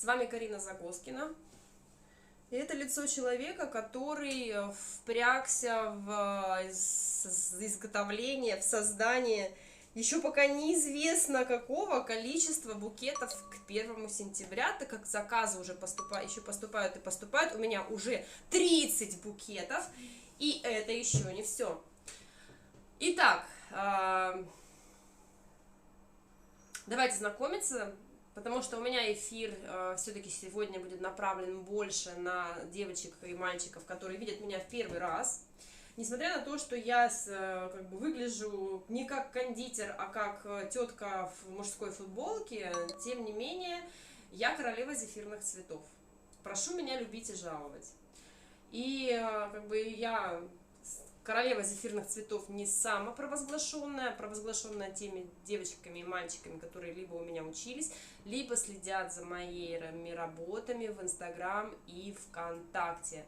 вами Карина Загоскина. И это лицо человека, который впрягся в изготовление, в создание еще пока неизвестно какого количества букетов к 1 сентября, так как заказы уже поступают и поступают. У меня уже 30 букетов, и это еще не все. Итак, давайте знакомиться. Потому что у меня эфир все-таки сегодня будет направлен больше на девочек и мальчиков, которые видят меня в первый раз. Несмотря на то, что я выгляжу не как кондитер, а как тетка в мужской футболке, тем не менее, я королева зефирных цветов. Прошу меня любить и жаловать. И я королева зефирных цветов не самопровозглашенная, провозглашенная теми девочками и мальчиками, которые либо у меня учились, либо следят за моими работами в Инстаграм и ВКонтакте.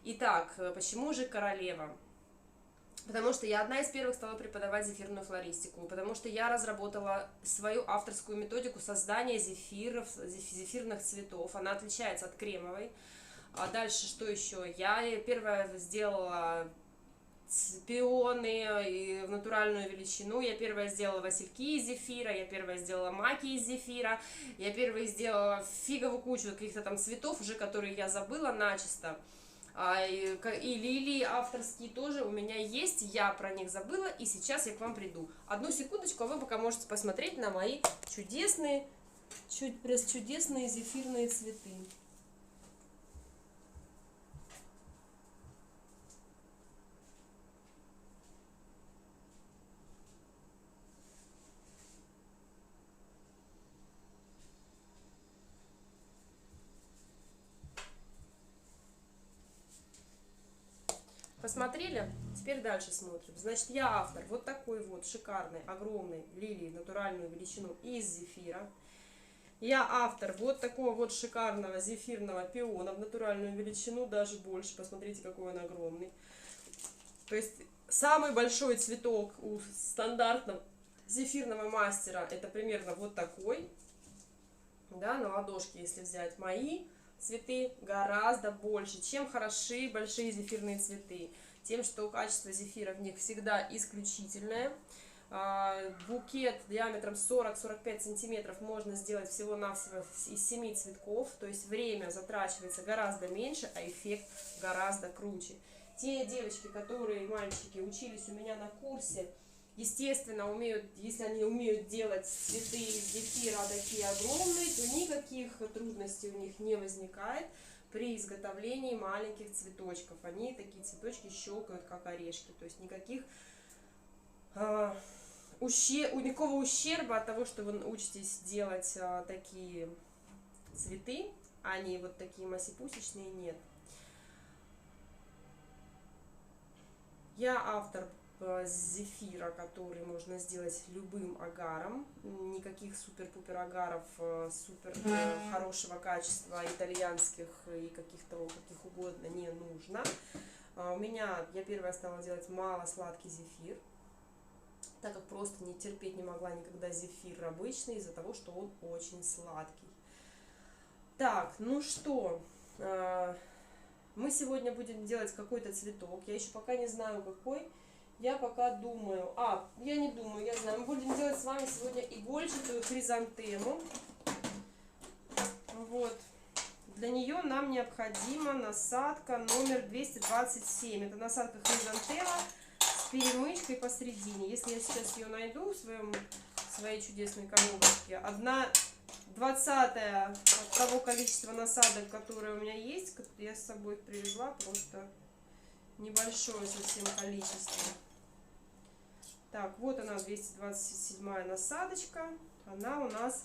Итак, почему же королева? Потому что я одна из первых стала преподавать зефирную флористику, потому что я разработала свою авторскую методику создания зефирных цветов. Она отличается от кремовой. А дальше что еще? Я первая сделала пионы и в натуральную величину, я первая сделала васильки из зефира, я первая сделала маки из зефира, я первая сделала фиговую кучу каких-то там цветов, уже которые я забыла начисто. И лилии авторские тоже у меня есть, я про них забыла, и сейчас я к вам приду. Одну секундочку, а вы пока можете посмотреть на мои чудесные зефирные цветы. Посмотрели? Теперь дальше смотрим. Значит, я автор вот такой вот шикарной, огромной лилии в натуральную величину из зефира. Я автор вот такого вот шикарного зефирного пиона в натуральную величину, даже больше. Посмотрите, какой он огромный. То есть самый большой цветок у стандартного зефирного мастера это примерно вот такой. Да, на ладошке, если взять мои цветы, гораздо больше. Чем хороши большие зефирные цветы? Тем, что качество зефира в них всегда исключительное. Букет диаметром 40-45 сантиметров можно сделать всего-навсего из 7 цветков. То есть время затрачивается гораздо меньше, а эффект гораздо круче. Те девочки, которые, мальчики, учились у меня на курсе, естественно, если они умеют делать цветы из зефира такие огромные, то никаких трудностей у них не возникает при изготовлении маленьких цветочков. Они такие цветочки щелкают, как орешки. То есть никакого ущерба от того, что вы учитесь делать такие цветы, а не вот такие массипусечные, нет. Я автор зефира, который можно сделать любым агаром. Никаких супер-пупер агаров супер хорошего качества, итальянских и каких угодно не нужно. Я первая стала делать малосладкий зефир, так как просто терпеть не могла никогда зефир обычный из-за того, что он очень сладкий. Так, ну что, мы сегодня будем делать какой-то цветок. Я еще пока не знаю какой. Я пока думаю, я не думаю, я знаю, мы будем делать с вами сегодня игольчатую хризантему. Вот. Для нее нам необходима насадка номер 227. Это насадка хризантема с перемычкой посередине. Если я сейчас ее найду в своей чудесной коробочке, 1/20 от того количества насадок, которые у меня есть, я с собой привезла, просто небольшое совсем количество. Так, вот она, 227 насадочка. Она у нас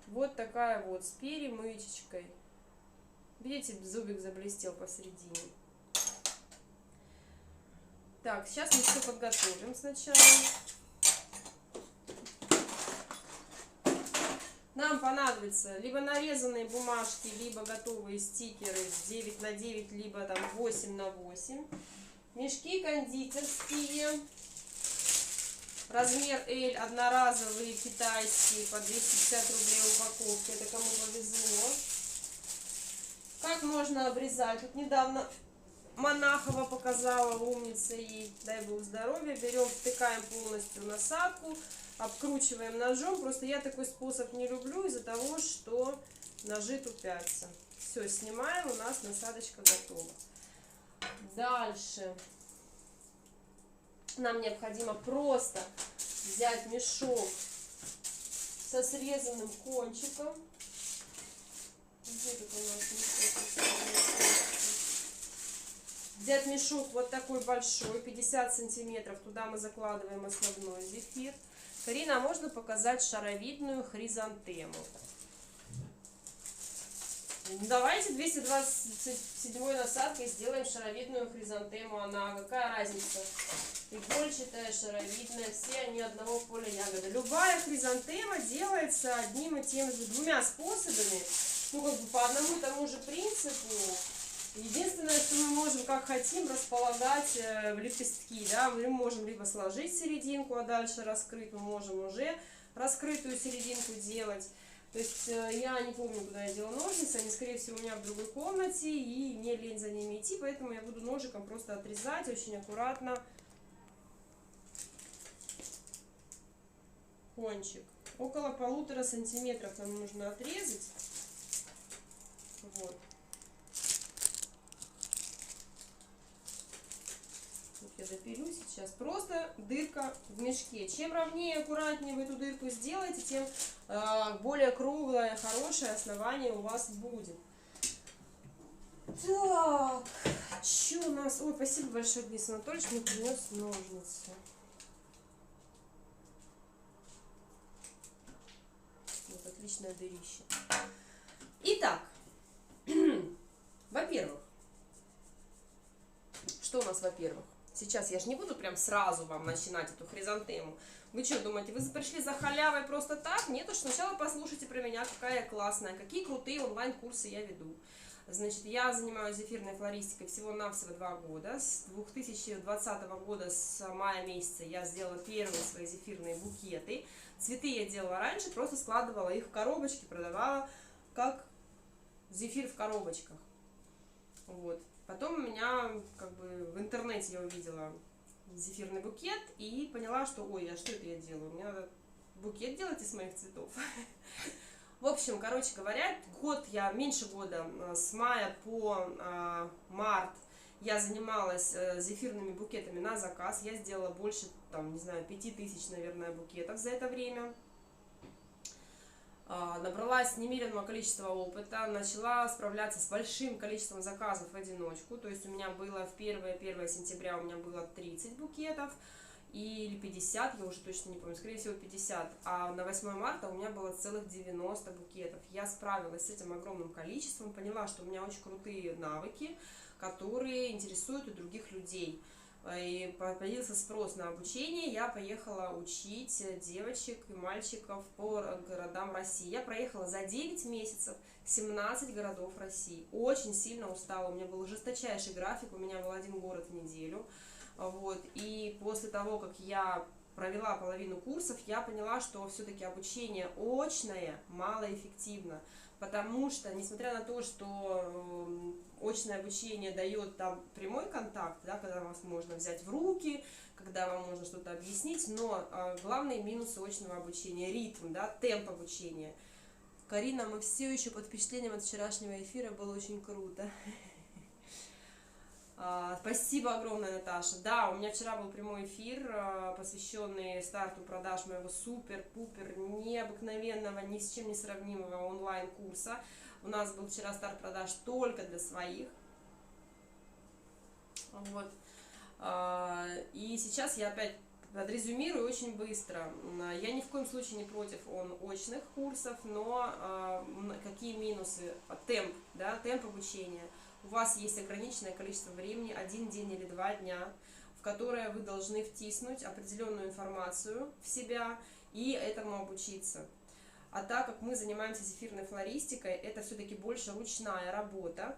вот такая вот, с перемычечкой. Видите, зубик заблестел посередине. Так, сейчас мы все подготовим сначала. Нам понадобится либо нарезанные бумажки, либо готовые стикеры 9 на 9, либо там 8 на 8. Мешки кондитерские. Размер L, одноразовые, китайские, по 250 рублей упаковки. Это кому повезло. как можно обрезать. Тут недавно Монахова показала, умница ей, дай бог здоровья. Берем, втыкаем полностью насадку, обкручиваем ножом. Просто я такой способ не люблю из-за того, что ножи тупятся. Все, снимаем, у нас насадочка готова. Дальше нам необходимо просто взять мешок со срезанным кончиком. Где тут у нас мешок? Взять мешок вот такой большой, 50 сантиметров, туда мы закладываем основной зефир. Карина, а можно показать шаровидную хризантему? Давайте 227 насадкой сделаем шаровидную хризантему. Она, какая разница? Игольчатая, шаровидная, все они одного поля ягоды. Любая хризантема делается одним и тем же, двумя способами, ну как бы по одному и тому же принципу. Единственное, что мы можем, как хотим, располагать в лепестки, да, мы можем либо сложить серединку, а дальше раскрыть, мы можем уже раскрытую серединку делать. То есть я не помню, куда я делала ножницы, они, скорее всего, у меня в другой комнате, и мне лень за ними идти, поэтому я буду ножиком просто отрезать очень аккуратно кончик. Около 1,5 сантиметров нам нужно отрезать. Вот. Я допилю сейчас. Просто дырка в мешке. Чем ровнее и аккуратнее вы эту дырку сделаете, тем более круглое, хорошее основание у вас будет. Так, что у нас? Ой, спасибо большое, Денис Анатольевич, мне принес ножницы. Вот, отличное дырище. Итак, во-первых, что у нас во-первых? Сейчас я же не буду прям сразу вам начинать эту хризантему. Вы что думаете, вы пришли за халявой просто так? Нет, уж сначала послушайте про меня, какая я классная, какие крутые онлайн-курсы я веду. Значит, я занимаюсь зефирной флористикой всего-навсего 2 года. С 2020 года, с мая месяца, я сделала первые свои зефирные букеты. Цветы я делала раньше, просто складывала их в коробочки, продавала как зефир в коробочках. Вот. Потом у меня, как бы, в интернете я увидела зефирный букет и поняла, что, ой, а что это я делаю? Мне надо букет делать из моих цветов. В общем, короче говоря, меньше года, с мая по март я занималась зефирными букетами на заказ. Я сделала больше, там, не знаю, 5000, наверное, букетов за это время. Набралась немеренного количества опыта, начала справляться с большим количеством заказов в одиночку. То есть у меня было в 1 сентября у меня было 30 букетов или 50, я уже точно не помню, скорее всего 50. А на 8 марта у меня было целых 90 букетов. Я справилась с этим огромным количеством, поняла, что у меня очень крутые навыки, которые интересуют и других людей. И появился спрос на обучение, я поехала учить девочек и мальчиков по городам России. Я проехала за 9 месяцев 17 городов России. Очень сильно устала, у меня был жесточайший график, у меня был 1 город в неделю. Вот. И после того, как я провела половину курсов, я поняла, что все-таки обучение очное малоэффективно. Потому что, несмотря на то, что очное обучение дает там прямой контакт, да, когда вас можно взять в руки, когда вам можно что-то объяснить, но главные минусы очного обучения — ритм, да, темп обучения. Карина, мы все еще под впечатлением от вчерашнего эфира, было очень круто. Спасибо огромное, Наташа. Да, у меня вчера был прямой эфир, посвященный старту продаж моего супер-пупер необыкновенного, ни с чем не сравнимого онлайн-курса. У нас был вчера старт продаж только для своих. Вот. И сейчас я опять подрезюмирую очень быстро. Я ни в коем случае не против очных курсов, но какие минусы? Темп, да, темп обучения. У вас есть ограниченное количество времени, 1 день или 2 дня, в которое вы должны втиснуть определенную информацию в себя и этому обучиться. А так как мы занимаемся зефирной флористикой, это все-таки больше ручная работа.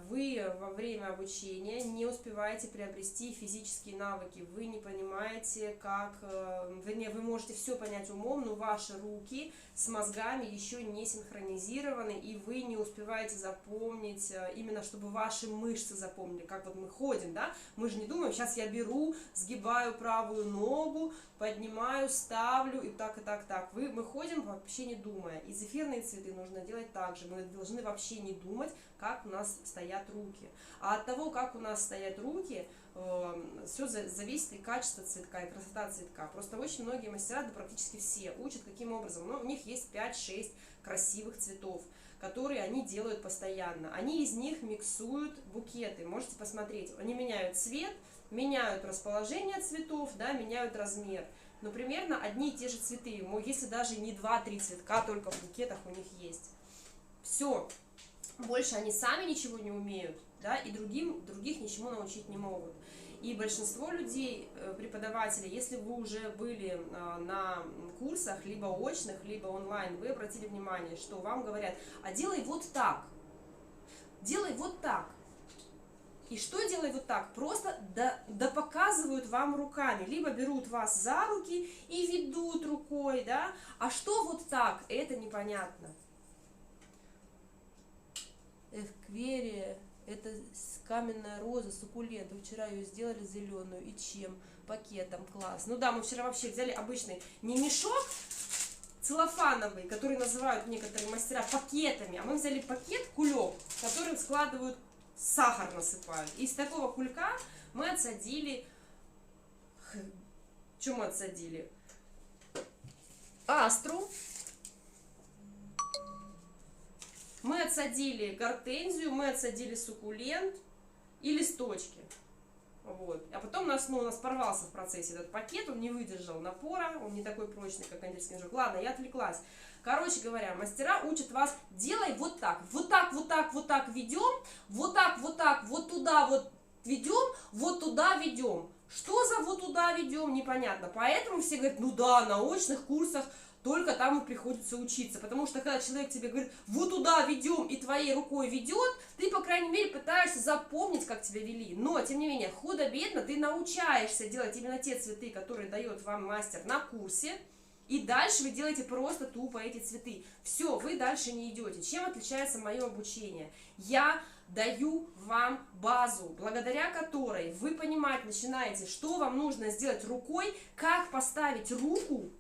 Вы во время обучения не успеваете приобрести физические навыки, вы не понимаете, как, вернее, вы можете все понять умом, но ваши руки с мозгами еще не синхронизированы, и вы не успеваете запомнить, именно чтобы ваши мышцы запомнили, как вот мы ходим, да, мы же не думаем, сейчас я беру, сгибаю правую ногу, поднимаю, ставлю, и так, и так, так. Мы ходим вообще не думая, и зефирные цветы нужно делать так же, мы должны вообще не думать, как у нас стоят руки. А от того, как у нас стоят руки, все зависит и качество цветка, и красота цветка. Просто очень многие мастера, да практически все, учат каким образом. Ну, у них есть 5-6 красивых цветов, которые они делают постоянно. Они из них миксуют букеты. Можете посмотреть. Они меняют цвет, меняют расположение цветов, да, меняют размер. Но примерно одни и те же цветы. Если даже не 2-3 цветка, только в букетах у них есть. Все. Больше они сами ничего не умеют, да, и других ничему научить не могут. И большинство людей, преподавателей, если вы уже были на курсах, либо очных, либо онлайн, вы обратили внимание, что вам говорят, а делай вот так, делай вот так. И что делай вот так? Просто показывают вам руками, либо берут вас за руки и ведут рукой, да, а что вот так, это непонятно. Эвкверия, это каменная роза, суккулент. Вы вчера ее сделали зеленую. И чем? Пакетом. Класс. Ну да, мы вчера вообще взяли обычный не мешок целлофановый, который называют некоторые мастера пакетами, а мы взяли пакет, кулек, в который складывают сахар, насыпают. Из такого кулька мы отсадили... Что мы отсадили? Астру. Мы отсадили гортензию, мы отсадили суккулент и листочки. Вот. А потом у нас порвался в процессе этот пакет, он не выдержал напора, он не такой прочный, как кондитерский ножик. Ладно, я отвлеклась. Короче говоря, мастера учат вас, делай вот так, вот так, вот так, вот так ведем, вот так, вот туда вот ведем, вот туда ведем. Что за вот туда ведем, непонятно. Поэтому все говорят, ну да, на очных курсах только там и приходится учиться, потому что когда человек тебе говорит, вот туда ведем, и твоей рукой ведет, ты, по крайней мере, пытаешься запомнить, как тебя вели, но, тем не менее, худо-бедно ты научаешься делать именно те цветы, которые дает вам мастер на курсе, и дальше вы делаете просто тупо эти цветы. Все, вы дальше не идете. Чем отличается мое обучение? Я даю вам базу, благодаря которой вы понимать начинаете, что вам нужно сделать рукой, как поставить руку,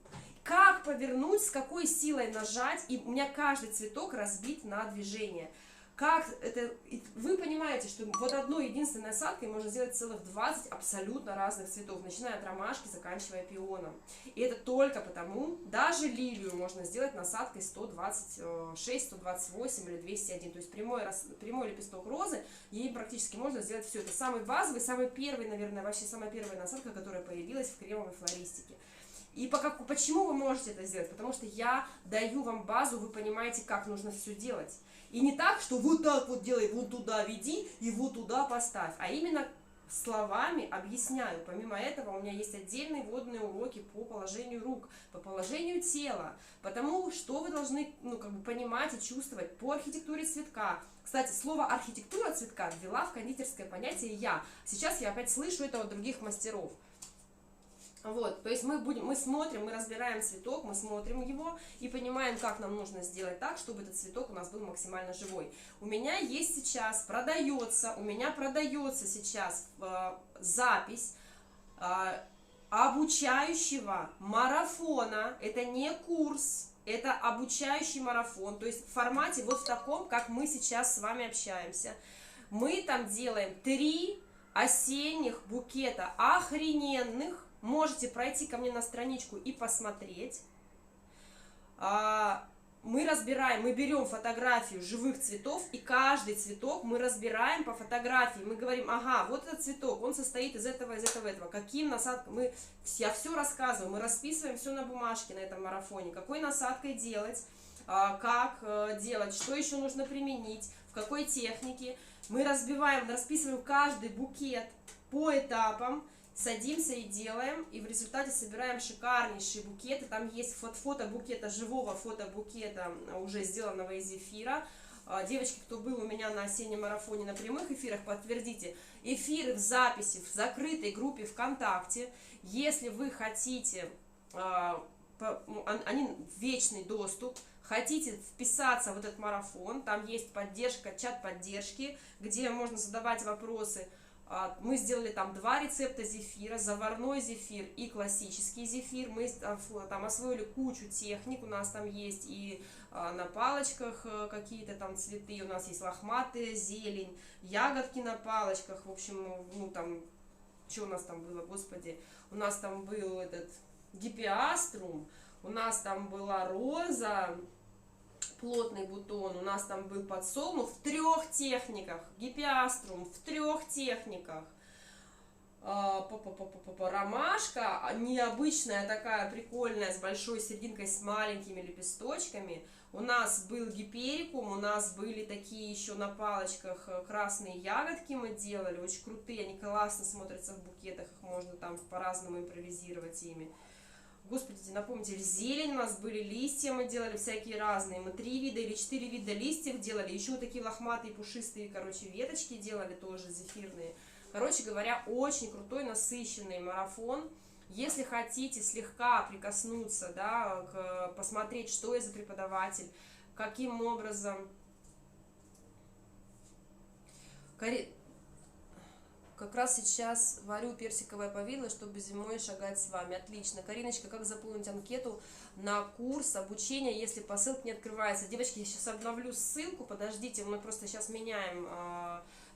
как повернуть, с какой силой нажать, и у меня каждый цветок разбит на движение. Как это, вы понимаете, что вот одной единственной насадкой можно сделать целых 20 абсолютно разных цветов, начиная от ромашки, заканчивая пионом. И это только потому, даже лилию можно сделать насадкой 126, 128 или 201. То есть прямой лепесток розы, ей практически можно сделать все. Это самый базовый, самый первый, наверное, вообще самая первая насадка, которая появилась в кремовой флористике. И почему вы можете это сделать? Потому что я даю вам базу, вы понимаете, как нужно все делать. И не так, что вот так вот делай, вот туда веди и вот туда поставь, а именно словами объясняю. Помимо этого у меня есть отдельные вводные уроки по положению рук, по положению тела, потому что вы должны понимать и чувствовать по архитектуре цветка. Кстати, слово архитектура цветка ввела в кондитерское понятие я. Сейчас я опять слышу это от других мастеров. Вот, то есть мы смотрим, мы разбираем цветок, мы смотрим его и понимаем, как нам нужно сделать так, чтобы этот цветок у нас был максимально живой. У меня есть сейчас, у меня продается сейчас запись обучающего марафона. Это не курс, это обучающий марафон, то есть в формате вот в таком, как мы сейчас с вами общаемся. Мы там делаем 3 осенних букета охрененных. Можете пройти ко мне на страничку и посмотреть. Мы берем фотографию живых цветов, и каждый цветок мы разбираем по фотографии. Мы говорим, ага, вот этот цветок, он состоит из этого, из этого, этого. Каким насадком? Я все рассказываю, мы расписываем все на бумажке на этом марафоне. Какой насадкой делать, как делать, что еще нужно применить, в какой технике. Мы расписываем каждый букет по этапам. Садимся и делаем, и в результате собираем шикарнейшие букеты. Там есть фото букета, живого фото букета, уже сделанного из зефира. Девочки, кто был у меня на осеннем марафоне на прямых эфирах, подтвердите. Эфиры в записи в закрытой группе ВКонтакте. Если вы хотите, они вечный доступ, хотите вписаться в этот марафон, там есть поддержка, чат поддержки, где можно задавать вопросы. Мы сделали там 2 рецепта зефира, заварной зефир и классический зефир. Мы там освоили кучу техник, у нас там есть и на палочках какие-то там цветы, у нас есть лохматая зелень, ягодки на палочках, в общем, ну там, что у нас там было, господи, у нас там был этот гипиаструм, у нас там была роза, плотный бутон, у нас там был подсолнух в 3 техниках, гипиаструм в 3 техниках, ромашка необычная такая, прикольная, с большой серединкой, с маленькими лепесточками, у нас был гиперикум, у нас были такие еще на палочках красные ягодки мы делали, очень крутые, они классно смотрятся в букетах, их можно там по-разному импровизировать ими. Господи, напомните, зелень у нас были, листья мы делали всякие разные. Мы 3 вида или 4 вида листьев делали. Еще такие лохматые, пушистые, короче, веточки делали тоже зефирные. Короче говоря, очень крутой, насыщенный марафон. Если хотите слегка прикоснуться, да, посмотреть, что я за преподаватель, каким образом... Как раз сейчас варю персиковое повидло, чтобы зимой шагать с вами. Отлично. Кариночка, как заполнить анкету на курс обучения, если по ссылке не открывается? Девочки, я сейчас обновлю ссылку, подождите, мы просто сейчас меняем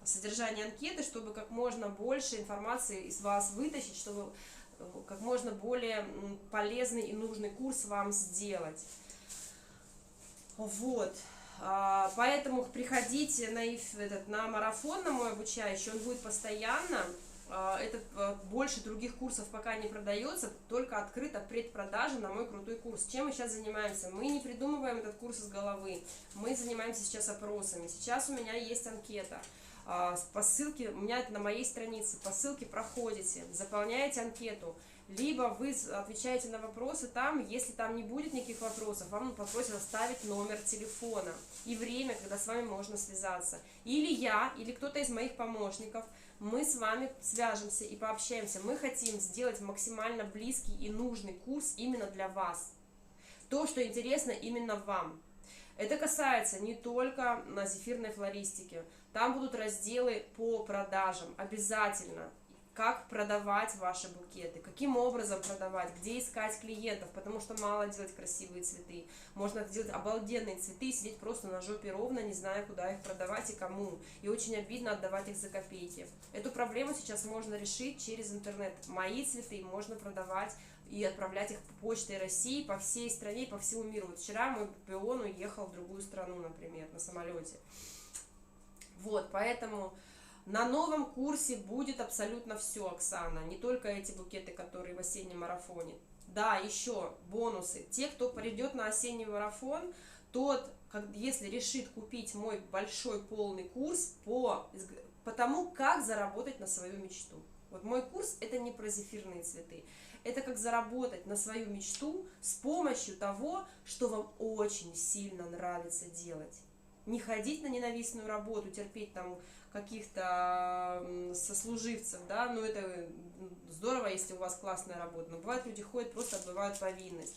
содержание анкеты, чтобы как можно больше информации из вас вытащить, чтобы как можно более полезный и нужный курс вам сделать. Вот. Поэтому приходите на марафон, на мой обучающий, он будет постоянно. Больше других курсов пока не продается, только открыта предпродажа на мой крутой курс. Чем мы сейчас занимаемся? Мы не придумываем этот курс из головы, мы занимаемся сейчас опросами. Сейчас у меня есть анкета. По ссылке, у меня это на моей странице, по ссылке проходите, заполняете анкету. Либо вы отвечаете на вопросы там, если там не будет никаких вопросов, вам попросят оставить номер телефона и время, когда с вами можно связаться. Или я, или кто-то из моих помощников, мы с вами свяжемся и пообщаемся. Мы хотим сделать максимально близкий и нужный курс именно для вас. То, что интересно именно вам. Это касается не только на зефирной флористике. Там будут разделы по продажам, обязательно. Как продавать ваши букеты, каким образом продавать, где искать клиентов, потому что мало делать красивые цветы. Можно делать обалденные цветы, сидеть просто на жопе ровно, не зная, куда их продавать и кому. И очень обидно отдавать их за копейки. Эту проблему сейчас можно решить через интернет. Мои цветы можно продавать и отправлять их почтой России по всей стране, по всему миру. Вот вчера мой пион уехал в другую страну, например, на самолете. Вот, поэтому... На новом курсе будет абсолютно все, Оксана, не только эти букеты, которые в осеннем марафоне. Да, еще бонусы. Те, кто придет на осенний марафон, тот, если решит купить мой большой полный курс по тому, как заработать на свою мечту. Вот мой курс — это не про зефирные цветы. Это как заработать на свою мечту с помощью того, что вам очень сильно нравится делать. Не ходить на ненавистную работу, терпеть там каких-то сослуживцев, да, ну это здорово, если у вас классная работа, но бывает, люди ходят, просто отбывают повинность.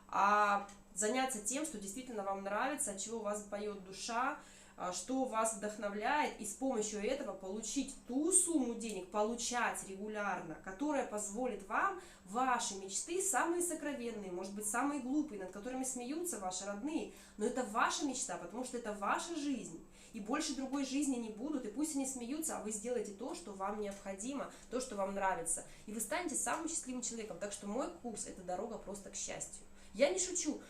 А заняться тем, что действительно вам нравится, от чего у вас поет душа, что вас вдохновляет, и с помощью этого получить ту сумму денег, получать регулярно, которая позволит вам ваши мечты, самые сокровенные, может быть, самые глупые, над которыми смеются ваши родные, но это ваша мечта, потому что это ваша жизнь. И больше другой жизни не будут, и пусть они смеются, а вы сделаете то, что вам необходимо, то, что вам нравится. И вы станете самым счастливым человеком. Так что мой курс — это дорога просто к счастью. Я не шучу.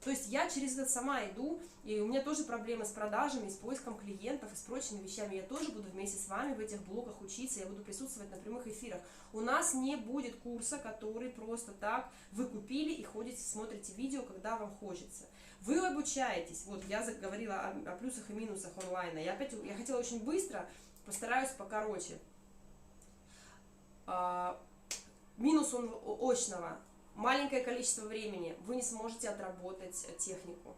То есть я через это сама иду, и у меня тоже проблемы с продажами, с поиском клиентов и с прочими вещами. Я тоже буду вместе с вами в этих блоках учиться, я буду присутствовать на прямых эфирах. У нас не будет курса, который просто так вы купили и ходите, смотрите видео, когда вам хочется. Вы обучаетесь, вот я заговорила о плюсах и минусах онлайна, я хотела очень быстро, постараюсь покороче. Минус очного: маленькое количество времени, вы не сможете отработать технику.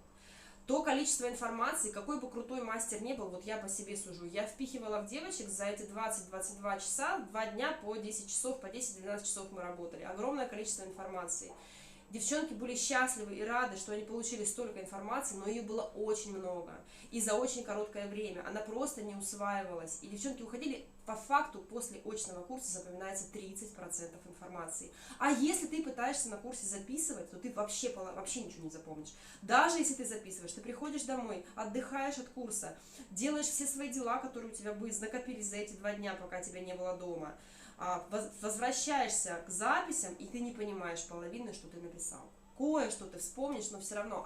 То количество информации, какой бы крутой мастер ни был, вот я по себе сужу, я впихивала в девочек за эти 20-22 часа, 2 дня по 10 часов, по 10-12 часов мы работали. Огромное количество информации. Девчонки были счастливы и рады, что они получили столько информации, но ее было очень много. И за очень короткое время. Она просто не усваивалась. И девчонки уходили, по факту, после очного курса запоминается 30% информации. А если ты пытаешься на курсе записывать, то ты вообще ничего не запомнишь. Даже если ты записываешь, ты приходишь домой, отдыхаешь от курса, делаешь все свои дела, которые у тебя накопились за эти 2 дня, пока тебя не было дома, возвращаешься к записям, и ты не понимаешь половины, что ты написал. Кое-что ты вспомнишь, но все равно.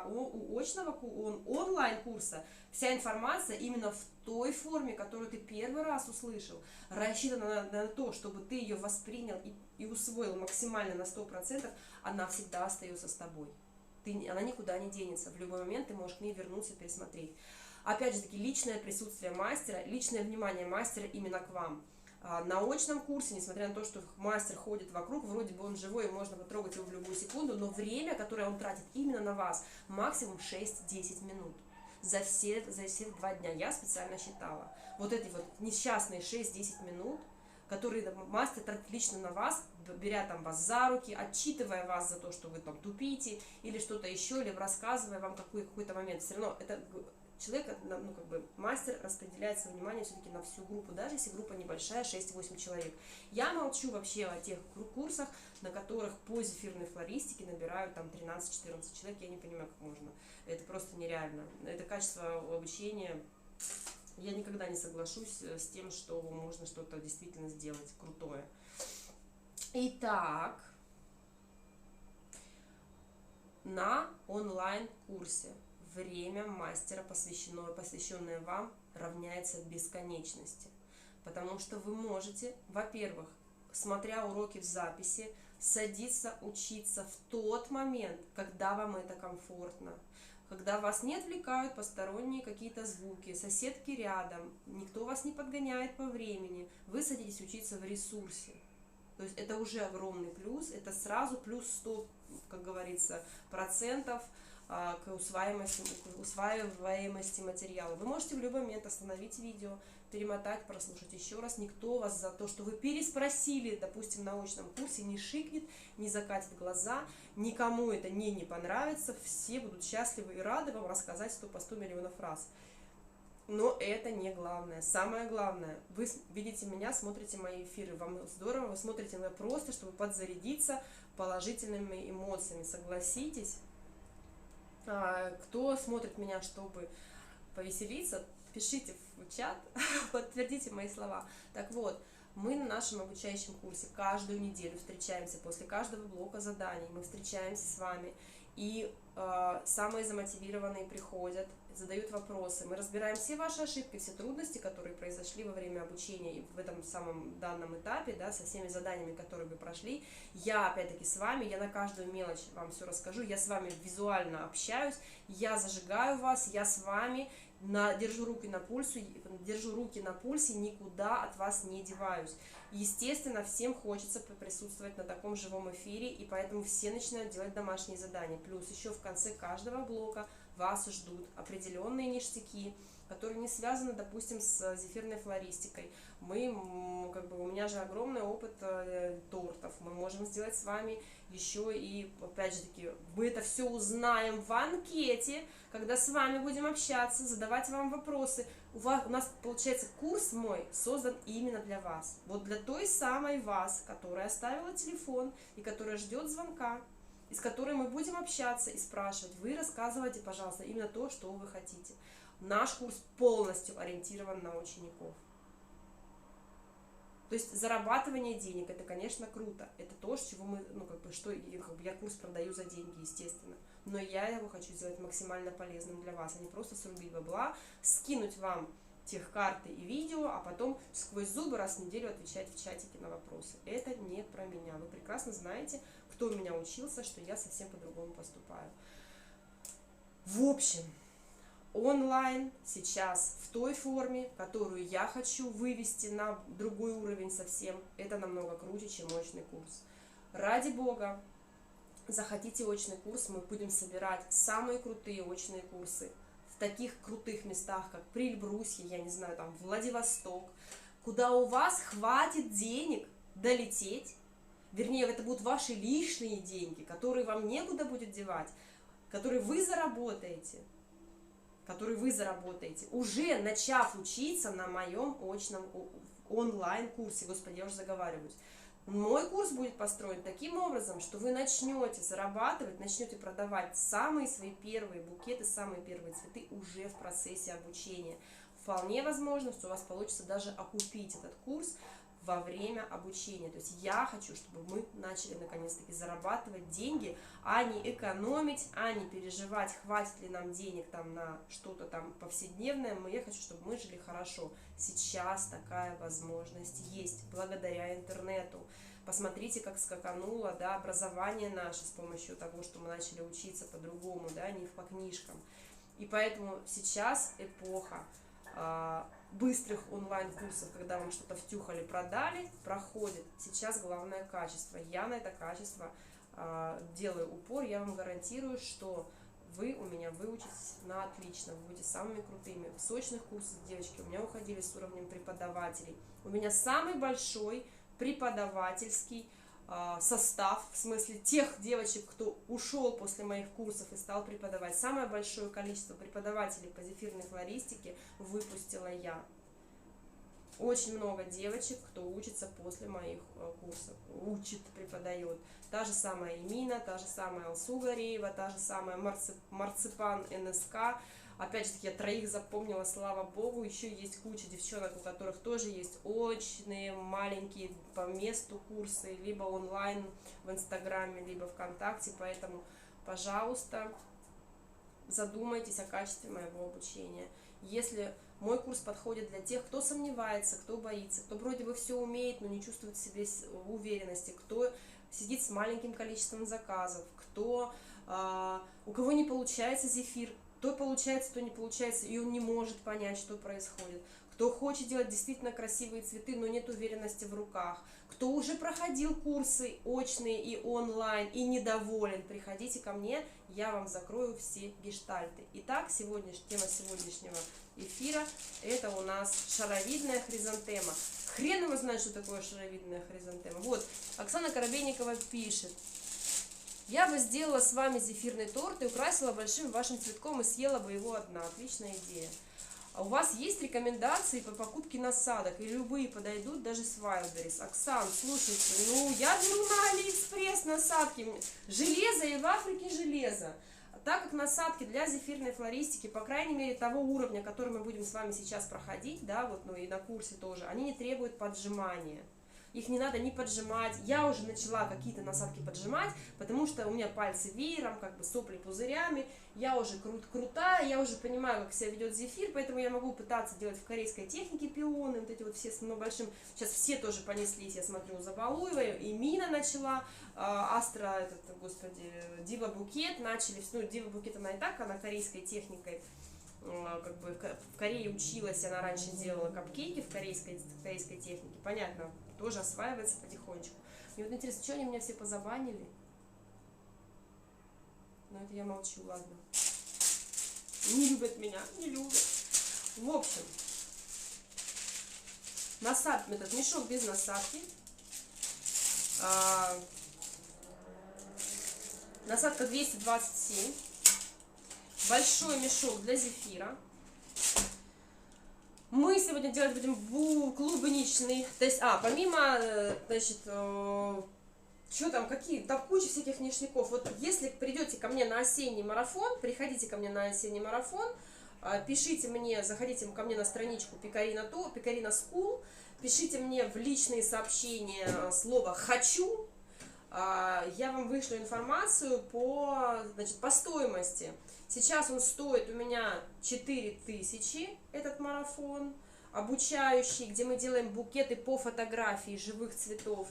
У очного онлайн-курса вся информация именно в той форме, которую ты первый раз услышал, рассчитана на то, чтобы ты ее воспринял и усвоил максимально на 100%, она всегда остается с тобой. Она никуда не денется. В любой момент ты можешь к ней вернуться, пересмотреть. Опять же таки, личное присутствие мастера, личное внимание мастера именно к вам. На очном курсе, несмотря на то, что мастер ходит вокруг, вроде бы он живой, и можно потрогать его в любую секунду, но время, которое он тратит именно на вас, максимум 6-10 минут. За все 2 дня я специально считала. Вот эти вот несчастные 6-10 минут, которые мастер тратит лично на вас, беря там вас за руки, отчитывая вас за то, что вы там тупите, или что-то еще, или рассказывая вам какой-то момент. Все равно это... Человек, мастер распределяет свое внимание все-таки на всю группу, даже если группа небольшая, 6-8 человек. Я молчу вообще о тех курсах, на которых по зефирной флористике набирают там 13-14 человек, я не понимаю, как можно. Это просто нереально. Это качество обучения. Я никогда не соглашусь с тем, что можно что-то действительно сделать крутое. Итак, на онлайн-курсе время мастера, посвященное вам, равняется бесконечности. Потому что вы можете, во-первых, смотря уроки в записи, садиться учиться в тот момент, когда вам это комфортно. Когда вас не отвлекают посторонние какие-то звуки, соседки рядом, никто вас не подгоняет по времени, вы садитесь учиться в ресурсе. То есть это уже огромный плюс, это сразу плюс 100, как говорится, процентов к усваиваемости материала. Вы можете в любой момент остановить видео, перемотать, прослушать еще раз. Никто вас за то, что вы переспросили, допустим, на очном курсе, не шикнет, не закатит глаза, никому это не понравится, все будут счастливы и рады вам рассказать 100 по 100 миллионов раз. Но это не главное. Самое главное, вы видите меня, смотрите мои эфиры, вам здорово, вы смотрите меня просто, чтобы подзарядиться положительными эмоциями. Согласитесь? Кто смотрит меня, чтобы повеселиться, пишите в чат, подтвердите мои слова. Так вот, мы на нашем обучающем курсе каждую неделю встречаемся, после каждого блока заданий мы встречаемся с вами, и самые замотивированные приходят, задают вопросы. Мы разбираем все ваши ошибки, все трудности, которые произошли во время обучения и в этом самом данном этапе, да, со всеми заданиями, которые вы прошли. Я, опять-таки, с вами, я на каждую мелочь вам все расскажу, я с вами визуально общаюсь, я зажигаю вас, я с вами, держу руки на пульсе, никуда от вас не деваюсь. Естественно, всем хочется присутствовать на таком живом эфире, и поэтому все начинают делать домашние задания. Плюс еще в конце каждого блока вас ждут определенные ништяки, которые не связаны, допустим, с зефирной флористикой. У меня же огромный опыт тортов. Мы можем сделать с вами еще и, опять же таки, мы это все узнаем в анкете, когда с вами будем общаться, задавать вам вопросы. У нас, получается, курс мой создан именно для вас. Вот для той самой вас, которая оставила телефон и которая ждет звонка, и с которой мы будем общаться и спрашивать. Вы рассказывайте, пожалуйста, именно то, что вы хотите. Наш курс полностью ориентирован на учеников. То есть зарабатывание денег, это, конечно, круто. Это то, с чего я курс продаю за деньги, естественно. Но я его хочу сделать максимально полезным для вас, а не просто срубить бабла, скинуть вам техкарты и видео, а потом сквозь зубы раз в неделю отвечать в чатике на вопросы. Это не про меня. Вы прекрасно знаете, кто у меня учился, что я совсем по-другому поступаю. В общем, онлайн сейчас в той форме, которую я хочу вывести на другой уровень совсем, это намного круче, чем очный курс. Ради Бога, захотите очный курс, мы будем собирать самые крутые очные курсы в таких крутых местах, как Прильбрусье, я не знаю, там Владивосток, куда у вас хватит денег долететь, вернее, это будут ваши лишние деньги, которые вам некуда будет девать, которые вы заработаете, уже начав учиться на моем очном онлайн-курсе. Господи, я уже заговариваюсь. Мой курс будет построен таким образом, что вы начнете зарабатывать, начнете продавать самые свои первые букеты, самые первые цветы уже в процессе обучения. Вполне возможно, что у вас получится даже окупить этот курс во время обучения. То есть я хочу, чтобы мы начали наконец-таки зарабатывать деньги, а не экономить, а не переживать, хватит ли нам денег там на что-то там повседневное. Я хочу, чтобы мы жили хорошо. Сейчас такая возможность есть благодаря интернету. Посмотрите, как скакануло, да, образование наше с помощью того, что мы начали учиться по-другому, да, не по книжкам. И поэтому сейчас эпоха быстрых онлайн-курсов, когда вам что-то втюхали, продали, проходит. Сейчас главное качество. Я на это качество делаю упор. Я вам гарантирую, что вы у меня выучитесь на отлично. Вы будете самыми крутыми. В сочных курсах, девочки, у меня уходили с уровнем преподавателей. У меня самый большой преподавательский состав, в смысле тех девочек, кто ушел после моих курсов и стал преподавать. Самое большое количество преподавателей по зефирной флористике выпустила я. Очень много девочек, кто учится после моих курсов, учит, преподает. Та же самая Эмина, та же самая Алсу Гореева, та же самая Марципан НСК. Опять же таки, я троих запомнила, слава богу. Еще есть куча девчонок, у которых тоже есть очные, маленькие по месту курсы, либо онлайн в Инстаграме, либо ВКонтакте. Поэтому, пожалуйста, задумайтесь о качестве моего обучения. Если мой курс подходит для тех, кто сомневается, кто боится, кто вроде бы все умеет, но не чувствует в себе уверенности, кто сидит с маленьким количеством заказов, кто, у кого не получается зефир, то получается, то не получается, и он не может понять, что происходит. Кто хочет делать действительно красивые цветы, но нет уверенности в руках. Кто уже проходил курсы очные и онлайн и недоволен, приходите ко мне, я вам закрою все гештальты. Итак, тема сегодняшнего эфира – это у нас шаровидная хризантема. Хрен его знает, что такое шаровидная хризантема. Вот, Оксана Коробейникова пишет. Я бы сделала с вами зефирный торт и украсила большим вашим цветком и съела бы его одна. Отличная идея. А у вас есть рекомендации по покупке насадок? И любые подойдут, даже с Wildberries. Оксан, слушайте, я беру на Алиэкспресс насадки. Железо и в Африке железо. Так как насадки для зефирной флористики, по крайней мере того уровня, который мы будем с вами сейчас проходить, да, вот, и на курсе тоже, они не требуют поджимания. Их не надо не поджимать. Я уже начала какие-то насадки поджимать, потому что у меня пальцы веером, как бы сопли пузырями. Я уже крутая, я уже понимаю, как себя ведет зефир, поэтому я могу пытаться делать в корейской технике пионы, вот эти вот все с большим. Сейчас все тоже понеслись, я смотрю, Забалуева, и Мина начала, Астра, Дива Букет начали. Дива Букет она и так, она корейской техникой. Как бы в Корее училась, она раньше делала капкейки в корейской технике, понятно, тоже осваивается потихонечку. Мне вот интересно, что они меня все позабанили? Но это я молчу, ладно. Не любят меня, не любят. В общем, насадка, этот мешок без насадки. Насадка 227. Большой мешок для зефира. Мы сегодня делать будем клубничный. То есть, помимо, значит, что там, там куча всяких ништяков. Вот если придете ко мне на осенний марафон, приходите ко мне на осенний марафон, пишите мне, заходите ко мне на страничку Пекарина School, пишите мне в личные сообщения слово «хочу», я вам вышлю информацию по стоимости. Сейчас он стоит у меня 4000, этот марафон обучающий, где мы делаем букеты по фотографии живых цветов.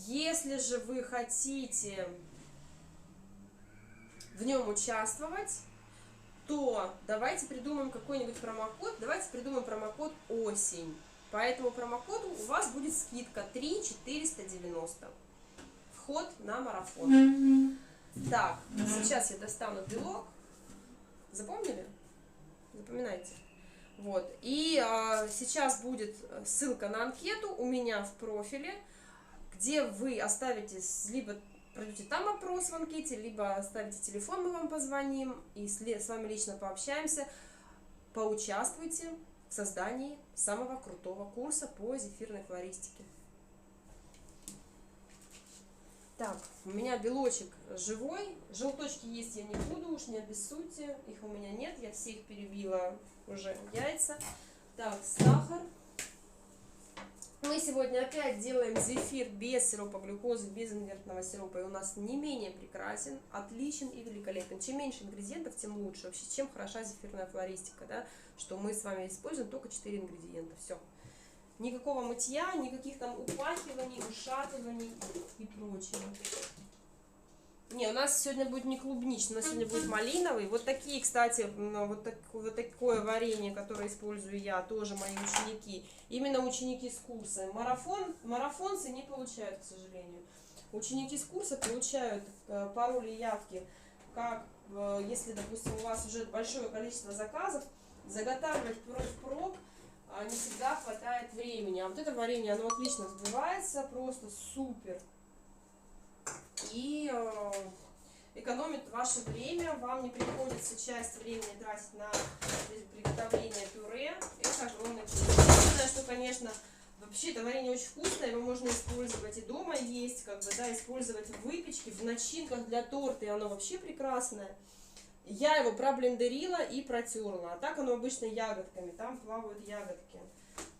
Если же вы хотите в нем участвовать, то давайте придумаем какой-нибудь промокод. Давайте придумаем промокод «Осень». По этому промокоду у вас будет скидка 3490. вход на марафон. Так, сейчас я достану белок. Запомнили? Запоминайте. Вот. И сейчас будет ссылка на анкету у меня в профиле, где вы оставите, либо пройдете там опрос в анкете, либо оставите телефон, мы вам позвоним и с вами лично пообщаемся. Поучаствуйте в создании самого крутого курса по зефирной флористике. Так, у меня белочек живой, желточки есть я не буду, уж не обессудьте, их у меня нет, я все их перебила уже яйца. Так, сахар. Мы сегодня опять делаем зефир без сиропа глюкозы, без инвертного сиропа, и у нас не менее прекрасен, отличен и великолепен. Чем меньше ингредиентов, тем лучше. Вообще, чем хороша зефирная флористика, да? Что мы с вами используем только 4 ингредиента, все. Никакого мытья, никаких там упахиваний, ушатываний и прочего. Не, у нас сегодня будет не клубничный, у нас сегодня будет малиновый. Вот такие, кстати, вот такое варенье, которое использую я, тоже мои ученики. Именно ученики с курса. Марафонцы не получают, к сожалению. Ученики с курса получают пароли и явки, как если, допустим, у вас уже большое количество заказов, заготавливать впрок не всегда хватает времени. А вот это варенье, оно отлично взбивается, просто супер. И экономит ваше время, вам не приходится часть времени тратить на приготовление пюре. Это огромное преимущество. Единственное, что, конечно, вообще это варенье очень вкусное, его можно использовать и дома есть, как бы, да, использовать в выпечке, в начинках для торта, и оно вообще прекрасное. Я его проблендерила и протерла, а так оно обычно ягодками, там плавают ягодки.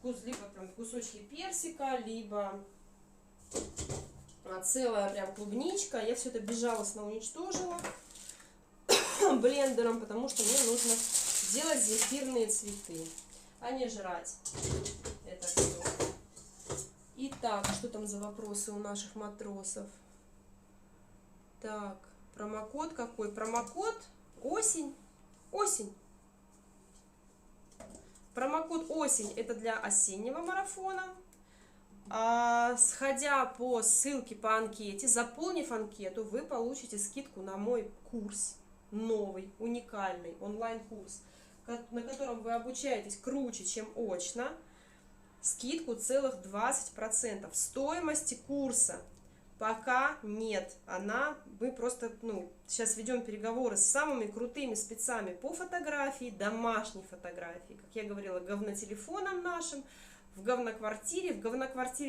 Либо там кусочки персика, либо целая прям клубничка. Я все это безжалостно уничтожила блендером, потому что мне нужно делать зефирные цветы, а не жрать это все. Итак, что там за вопросы у наших матросов? Так, промокод какой? Промокод осень. Осень. Промокод осень это для осеннего марафона. Сходя по ссылке по анкете, заполнив анкету, вы получите скидку на мой курс, новый, уникальный онлайн-курс, на котором вы обучаетесь круче, чем очно. Скидку целых 20%. Стоимости курса пока нет. Мы просто, сейчас ведем переговоры с самыми крутыми спецами по фотографии, домашней фотографии. Как я говорила, говнотелефоном нашим. В говноквартире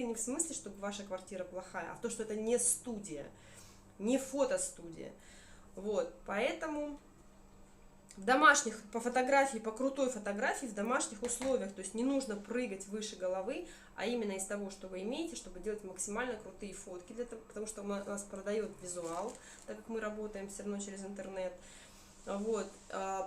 не в смысле, что ваша квартира плохая, а в то, что это не студия, не фотостудия. Вот, поэтому в домашних, по фотографии, по крутой фотографии, в домашних условиях, то есть не нужно прыгать выше головы, а именно из того, что вы имеете, чтобы делать максимально крутые фотки, потому что у нас продает визуал, так как мы работаем все равно через интернет. Вот,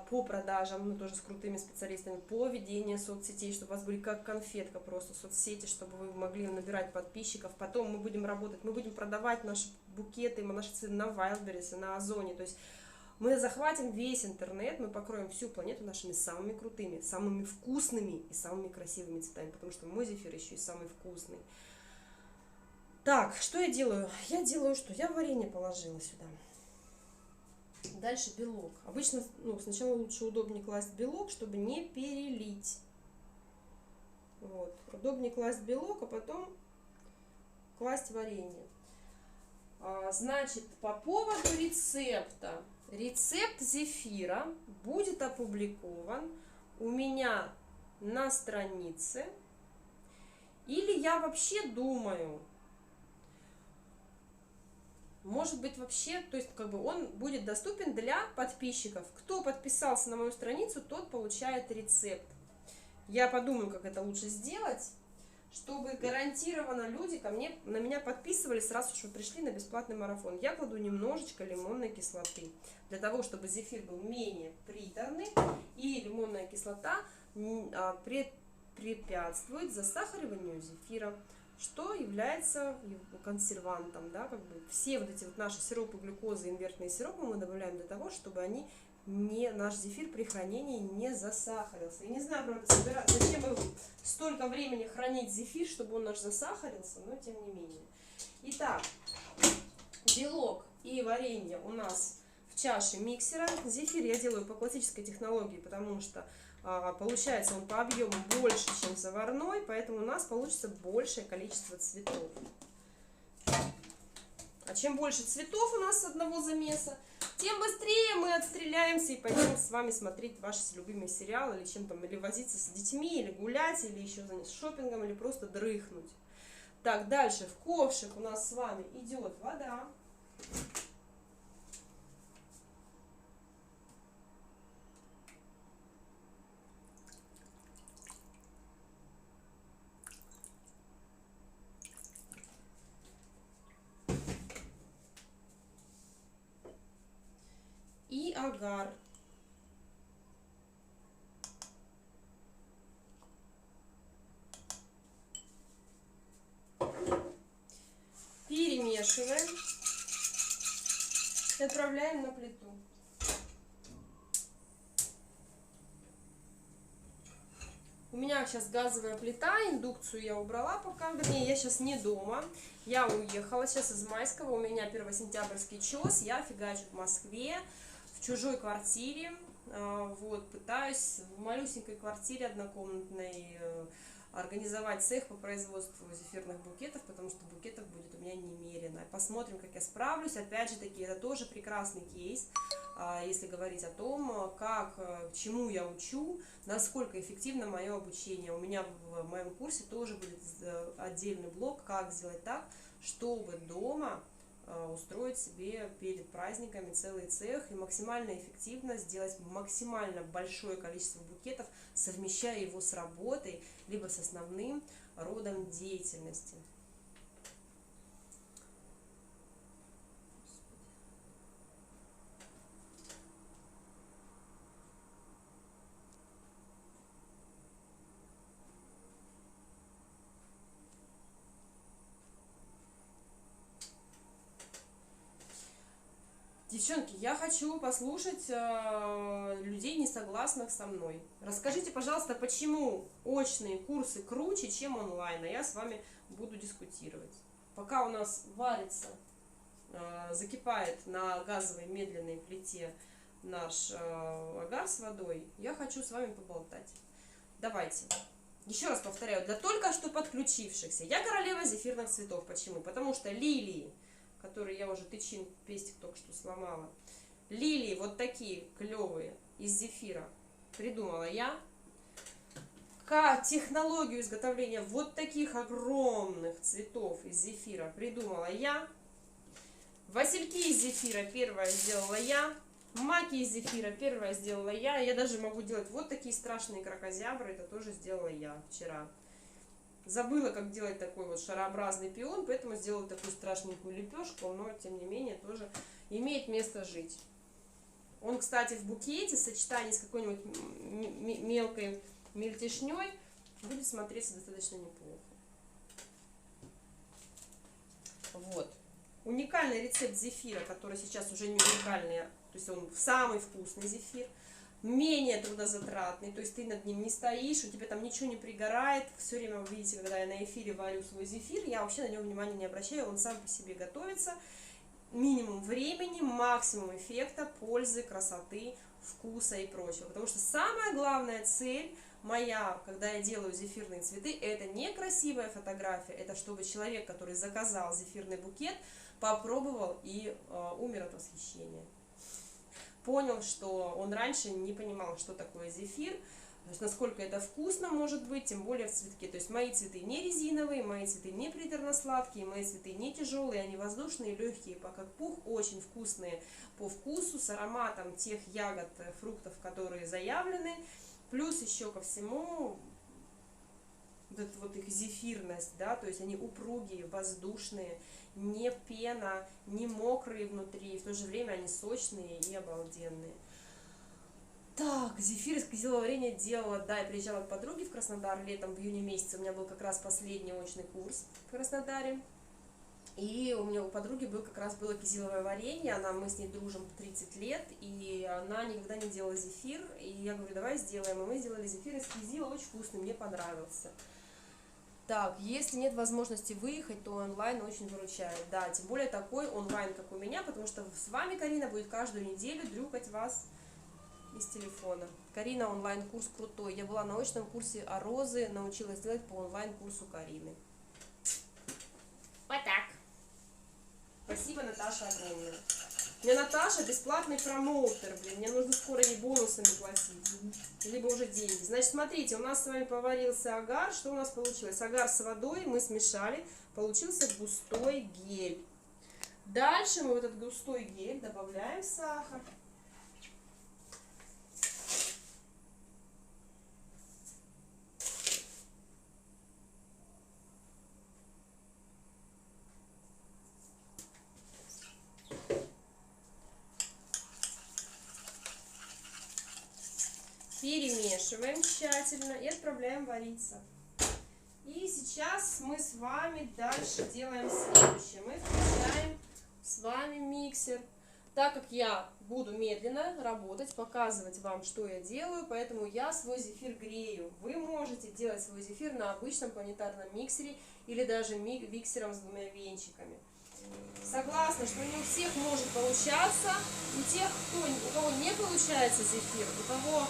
по продажам, мы тоже с крутыми специалистами, по ведению соцсетей, чтобы у вас были как конфетка просто соцсети, чтобы вы могли набирать подписчиков. Потом мы будем работать, мы будем продавать наши букеты, наши цветы на Wildberries, на Озоне. То есть мы захватим весь интернет, мы покроем всю планету нашими самыми крутыми, самыми вкусными и самыми красивыми цветами, потому что мой зефир еще и самый вкусный. Так, что я делаю? Я делаю что? Я варенье положила сюда. Дальше белок. Обычно, сначала лучше удобнее класть белок, чтобы не перелить. Вот. Удобнее класть белок, а потом класть варенье. Значит, по поводу рецепта. Рецепт зефира будет опубликован у меня на странице. Или я вообще думаю... Может быть, вообще, то есть, он будет доступен для подписчиков. Кто подписался на мою страницу, тот получает рецепт. Я подумаю, как это лучше сделать, чтобы гарантированно люди на меня подписывались, раз уж вы пришли на бесплатный марафон. Я кладу немножечко лимонной кислоты, для того, чтобы зефир был менее приторный, и лимонная кислота препятствует засахариванию зефира, что является консервантом, да, все вот эти вот наши сиропы глюкозы, инвертные сиропы мы добавляем для того, чтобы наш зефир при хранении не засахарился. Я не знаю, правда, зачем столько времени хранить зефир, чтобы он наш засахарился, но тем не менее. Итак, Белок и варенье у нас в чаше миксера. Зефир я делаю по классической технологии, потому что получается он по объему больше, чем заварной, поэтому у нас получится большее количество цветов. А чем больше цветов у нас с одного замеса, тем быстрее мы отстреляемся и пойдем с вами смотреть ваши любимые сериалы, или чем там, или возиться с детьми, или гулять, или еще заняться шопингом, или просто дрыхнуть. Так, дальше в ковшик у нас с вами идет вода. И агар. Перемешиваем и отправляем на плиту. У меня сейчас газовая плита, индукцию я убрала пока, вернее, я сейчас не дома. Я уехала сейчас из Майского, у меня первосентябрьский ЧОС, я фигачу в Москве, в чужой квартире. Вот, пытаюсь в малюсенькой квартире однокомнатной организовать цех по производству зефирных букетов, потому что букетов будет у меня немерено. Посмотрим, как я справлюсь. Опять же таки, это тоже прекрасный кейс, если говорить о том, чему я учу, насколько эффективно мое обучение. У меня в моем курсе тоже будет отдельный блок, как сделать так, чтобы дома устроить себе перед праздниками целый цех и максимально эффективно сделать максимально большое количество букетов, совмещая его с работой, либо с основным родом деятельности. Девчонки, я хочу послушать людей, не согласных со мной. Расскажите, пожалуйста, почему очные курсы круче, чем онлайн, а я с вами буду дискутировать. Пока у нас варится, закипает на газовой медленной плите наш агар с водой, я хочу с вами поболтать. Давайте. Еще раз повторяю, для только что подключившихся. Я королева зефирных цветов. Почему? Потому что лилии, которые я уже тычинку, пестик только что сломала. Лилии вот такие клевые из зефира придумала я. Технологию изготовления вот таких огромных цветов из зефира придумала я. Васильки из зефира первая сделала я. Маки из зефира первая сделала я. Я даже могу делать вот такие страшные кракозябры. Это тоже сделала я вчера. Забыла, как делать такой вот шарообразный пион, поэтому сделала такую страшненькую лепешку, но тем не менее тоже имеет место жить. Он, кстати, в букете в сочетании с какой-нибудь мелкой мельтешней будет смотреться достаточно неплохо. Вот. Уникальный рецепт зефира, который сейчас уже не уникальный, то есть он самый вкусный зефир. Менее трудозатратный, то есть ты над ним не стоишь, у тебя там ничего не пригорает. Все время вы видите, когда я на эфире варю свой зефир, я вообще на него внимания не обращаю, он сам по себе готовится. Минимум времени, максимум эффекта, пользы, красоты, вкуса и прочего. Потому что самая главная цель моя, когда я делаю зефирные цветы, это не красивая фотография, это чтобы человек, который заказал зефирный букет, попробовал и умер от восхищения. Понял, что он раньше не понимал, что такое зефир, то есть насколько это вкусно может быть, тем более в цветке. То есть мои цветы не резиновые, мои цветы не приторно-сладкие, мои цветы не тяжелые, они воздушные, легкие, как пух, очень вкусные по вкусу, с ароматом тех ягод, фруктов, которые заявлены. Плюс еще ко всему вот эта вот их зефирность, да, то есть они упругие, воздушные, не пена, не мокрые внутри, в то же время они сочные и обалденные. Так, зефир из кизилового варенья делала, да, я приезжала к подруге в Краснодар летом, в июне месяце, у меня был как раз последний очный курс в Краснодаре. И у меня у подруги было кизиловое варенье, мы с ней дружим 30 лет, и она никогда не делала зефир, и я говорю, давай сделаем, и мы сделали зефир из кизила, очень вкусный, мне понравился. Так, если нет возможности выехать, то онлайн очень выручает. Да, тем более такой онлайн, как у меня, потому что с вами Карина будет каждую неделю дрюкать вас из телефона. Карина, онлайн-курс крутой. Я была на очном курсе о розы, научилась делать по онлайн-курсу Карины. Вот так. Спасибо, Наташа, огромное. У меня Наташа бесплатный промоутер, блин. Мне нужно скоро ей бонусами платить. Либо уже деньги. Значит, смотрите, у нас с вами поварился агар. Что у нас получилось? Агар с водой мы смешали. Получился густой гель. Дальше мы в этот густой гель добавляем сахар. Перемешиваем тщательно и отправляем вариться. И сейчас мы с вами дальше делаем следующее. Мы включаем с вами миксер. Так как я буду медленно работать, показывать вам, что я делаю, поэтому я свой зефир грею. Вы можете делать свой зефир на обычном планетарном миксере или даже миксером с двумя венчиками. Согласна, что не у всех может получаться. У тех, у кого не получается зефир, у кого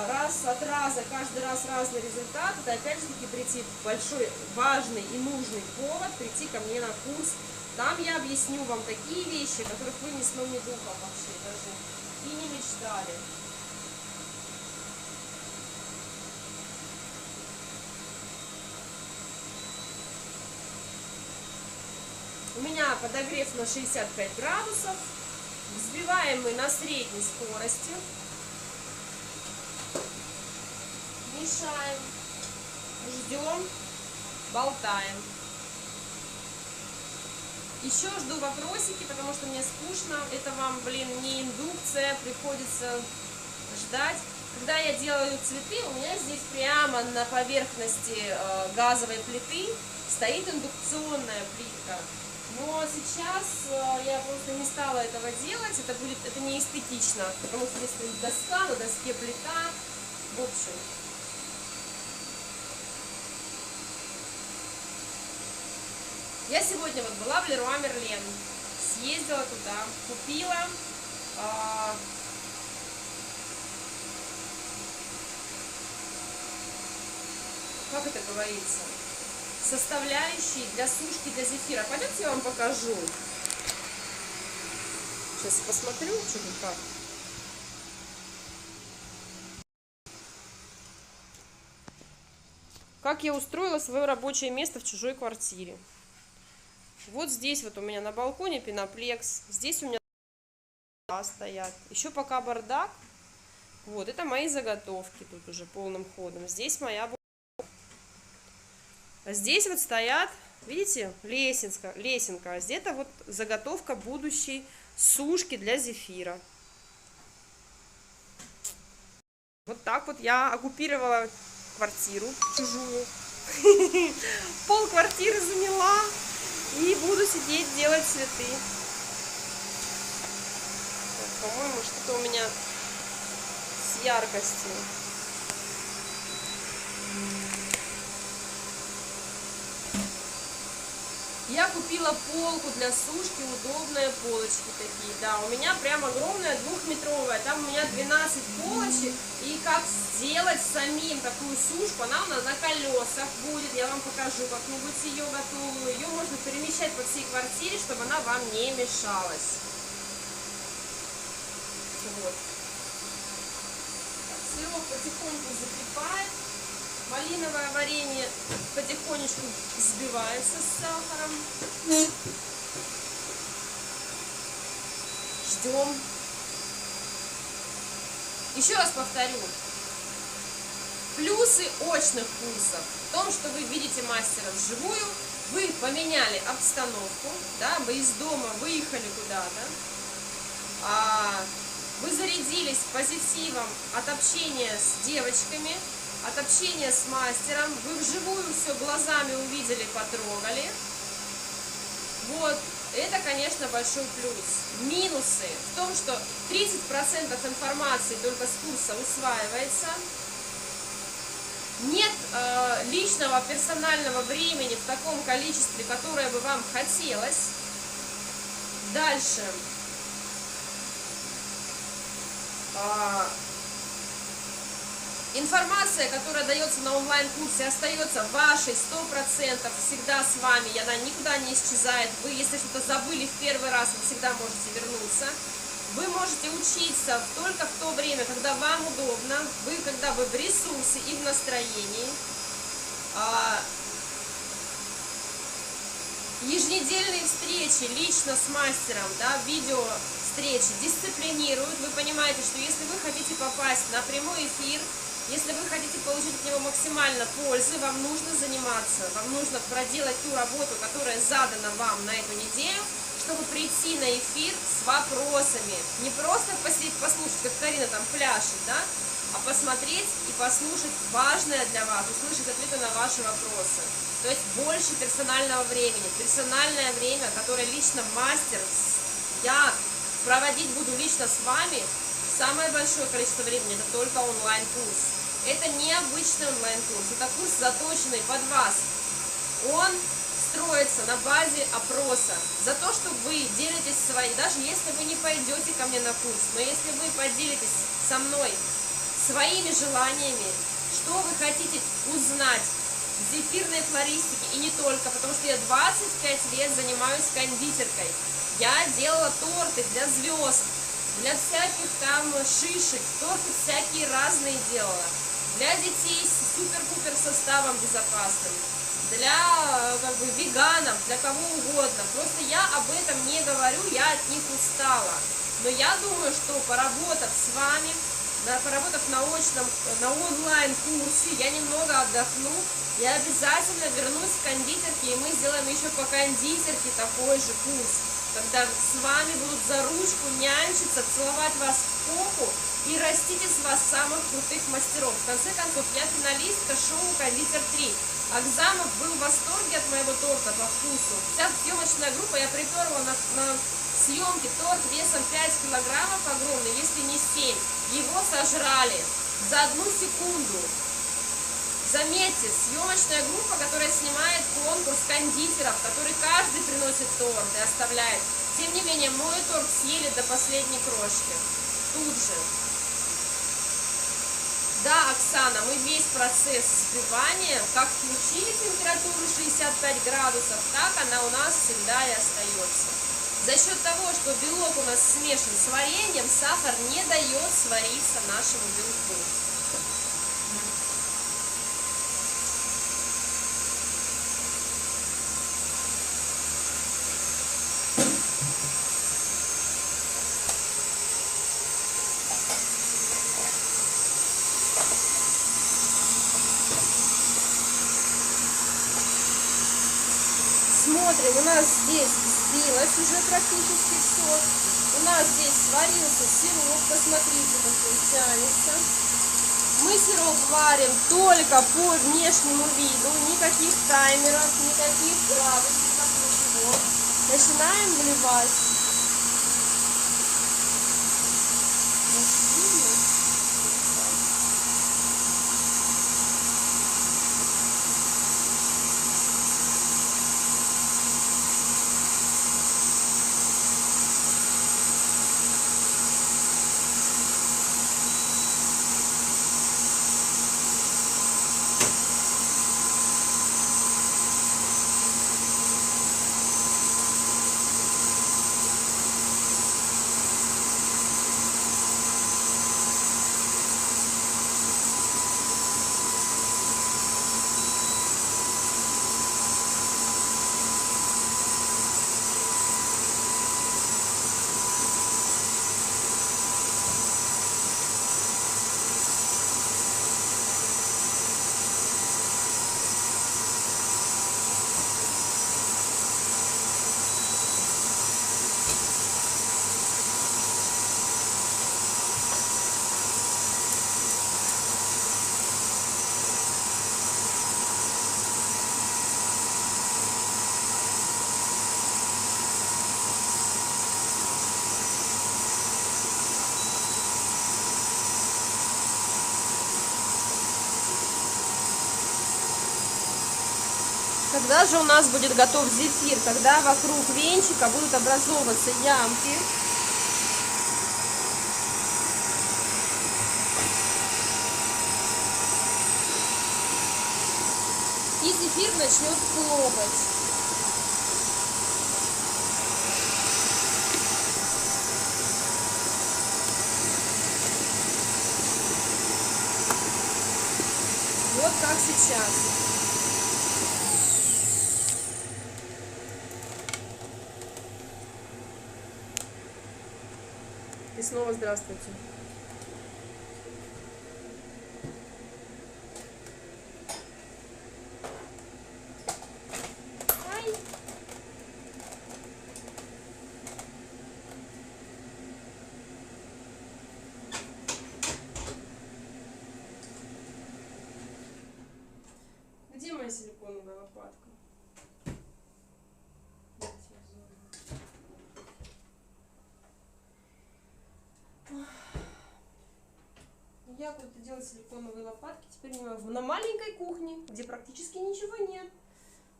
раз от раза, каждый раз разный результат, это опять же таки прийти большой, важный и нужный повод, прийти ко мне на курс. Там я объясню вам такие вещи, о которых вы ни сном, ни духом вообще даже и не мечтали. У меня подогрев на 65 градусов. Взбиваем мы на средней скорости. Мешаем, ждем, болтаем. Еще жду вопросики, потому что мне скучно. Это вам, блин, не индукция, приходится ждать. Когда я делаю цветы, у меня здесь прямо на поверхности газовой плиты стоит индукционная плитка. Но сейчас я просто не стала этого делать, это не эстетично, потому что здесь стоит доска, на доске плита. В общем. Я сегодня вот была в Леруа Мерлен, съездила туда, купила как это говорится, составляющие для сушки для зефира. Пойдемте я вам покажу. Сейчас посмотрю, что тут как. Как я устроила свое рабочее место в чужой квартире. Вот здесь вот у меня на балконе пеноплекс. Здесь у меня стоят. Еще пока бардак. Вот, это мои заготовки тут уже полным ходом. Здесь моя бумага. А здесь вот стоят, видите, лесенка. А здесь-то вот заготовка будущей сушки для зефира. Вот так вот я оккупировала квартиру чужую. Пол квартиры заняла. И буду сидеть делать цветы. По-моему, что-то у меня с яркостью. Я купила полку для сушки, удобные полочки такие. Да, у меня прям огромная, 2-метровая. Там у меня 12 полочек. И как сделать самим такую сушку, она у нас на колесах будет. Я вам покажу как-нибудь ее готовую. Ее можно перемещать по всей квартире, чтобы она вам не мешалась. Вот. Так, сироп потихоньку закипает. Малиновое варенье потихонечку взбивается с сахаром. Ждем. Еще раз повторю. Плюсы очных курсов в том, что вы видите мастера вживую, вы поменяли обстановку, да, вы из дома выехали куда-то, вы зарядились позитивом от общения с девочками, от общения с мастером, вы вживую все глазами увидели, потрогали. Вот, это, конечно, большой плюс. Минусы в том, что 30% информации только с курса усваивается. Нет личного персонального времени в таком количестве, которое бы вам хотелось. Дальше. Информация, которая дается на онлайн-курсе, остается вашей 100%, всегда с вами, и она никуда не исчезает. Вы, если что-то забыли в первый раз, вы всегда можете вернуться. Вы можете учиться только в то время, когда вам удобно, когда вы в ресурсе и в настроении. Еженедельные встречи лично с мастером, да, видео встречи дисциплинируют. Вы понимаете, что если вы хотите попасть на прямой эфир, если вы хотите получить от него максимально пользы, вам нужно заниматься, вам нужно проделать ту работу, которая задана вам на эту неделю, чтобы прийти на эфир с вопросами. Не просто посидеть, послушать, как Карина там пляшет, да, а посмотреть и послушать важное для вас, услышать ответы на ваши вопросы. То есть больше персонального времени. Персональное время, которое лично мастер, я проводить буду лично с вами, самое большое количество времени, это только онлайн-курс. Это не обычный онлайн-курс, это курс, заточенный под вас. Он строится на базе опроса. За то, что вы делитесь своей, даже если вы не пойдете ко мне на курс, но если вы поделитесь со мной своими желаниями, что вы хотите узнать в зефирной флористике, и не только, потому что я 25 лет занимаюсь кондитеркой. Я делала торты для звезд, для всяких там шишек, торты всякие разные делала, для детей с супер-пупер составом безопасным, для веганов, для кого угодно. Просто я об этом не говорю, я от них устала. Но я думаю, что поработав с вами, поработав на онлайн-курсе, я немного отдохну, я обязательно вернусь к кондитерке, и мы сделаем еще по кондитерке такой же курс, когда с вами будут за ручку нянчиться, целовать вас в попу и растить из вас самых крутых мастеров. В конце концов, я финалистка шоу «Кондитер 3». Акзамов был в восторге от моего торта по вкусу. Вся съемочная группа, я приперла на съемки торт весом 5 килограммов огромный, если не 7. Его сожрали за 1 секунду. Заметьте, съемочная группа, которая снимает конкурс кондитеров, который каждый приносит торт и оставляет. Тем не менее, мой торт съели до последней крошки. Тут же. Да, Оксана, мы весь процесс взбивания, как включили температуру 65 градусов, так она у нас всегда и остается. За счет того, что белок у нас смешан с вареньем, сахар не дает свариться нашему белку. Смотрим, у нас здесь взбилось уже практически все. У нас здесь сварился сироп, посмотрите, какой тянется. Мы сироп варим только по внешнему виду, никаких таймеров, никаких градусов, ничего. Начинаем вливать. Когда же у нас будет готов зефир? Когда вокруг венчика будут образовываться ямки. И зефир начнет хлопать. Вот как сейчас. И снова здравствуйте. Где моя силиконовая лопатка? Я буду делать силиконовые лопатки теперь на маленькой кухне, где практически ничего нет.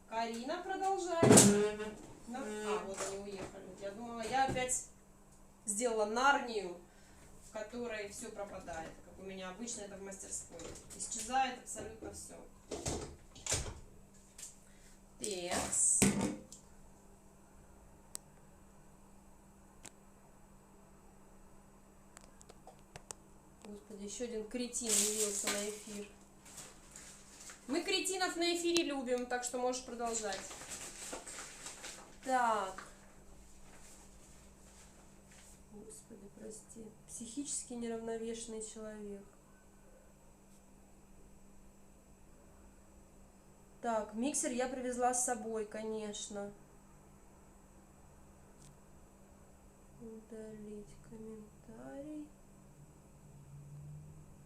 Карина продолжает. А, вот они уехали. Я думала, я опять сделала Нарнию, в которой все пропадает, как у меня обычно это в мастерской. Исчезает абсолютно все. Текс. Господи, еще один кретин явился на эфир. Мы кретинов на эфире любим, так что можешь продолжать. Так. Господи, прости. Психически неравновешенный человек. Так, миксер я привезла с собой, конечно. Удалить комментарий.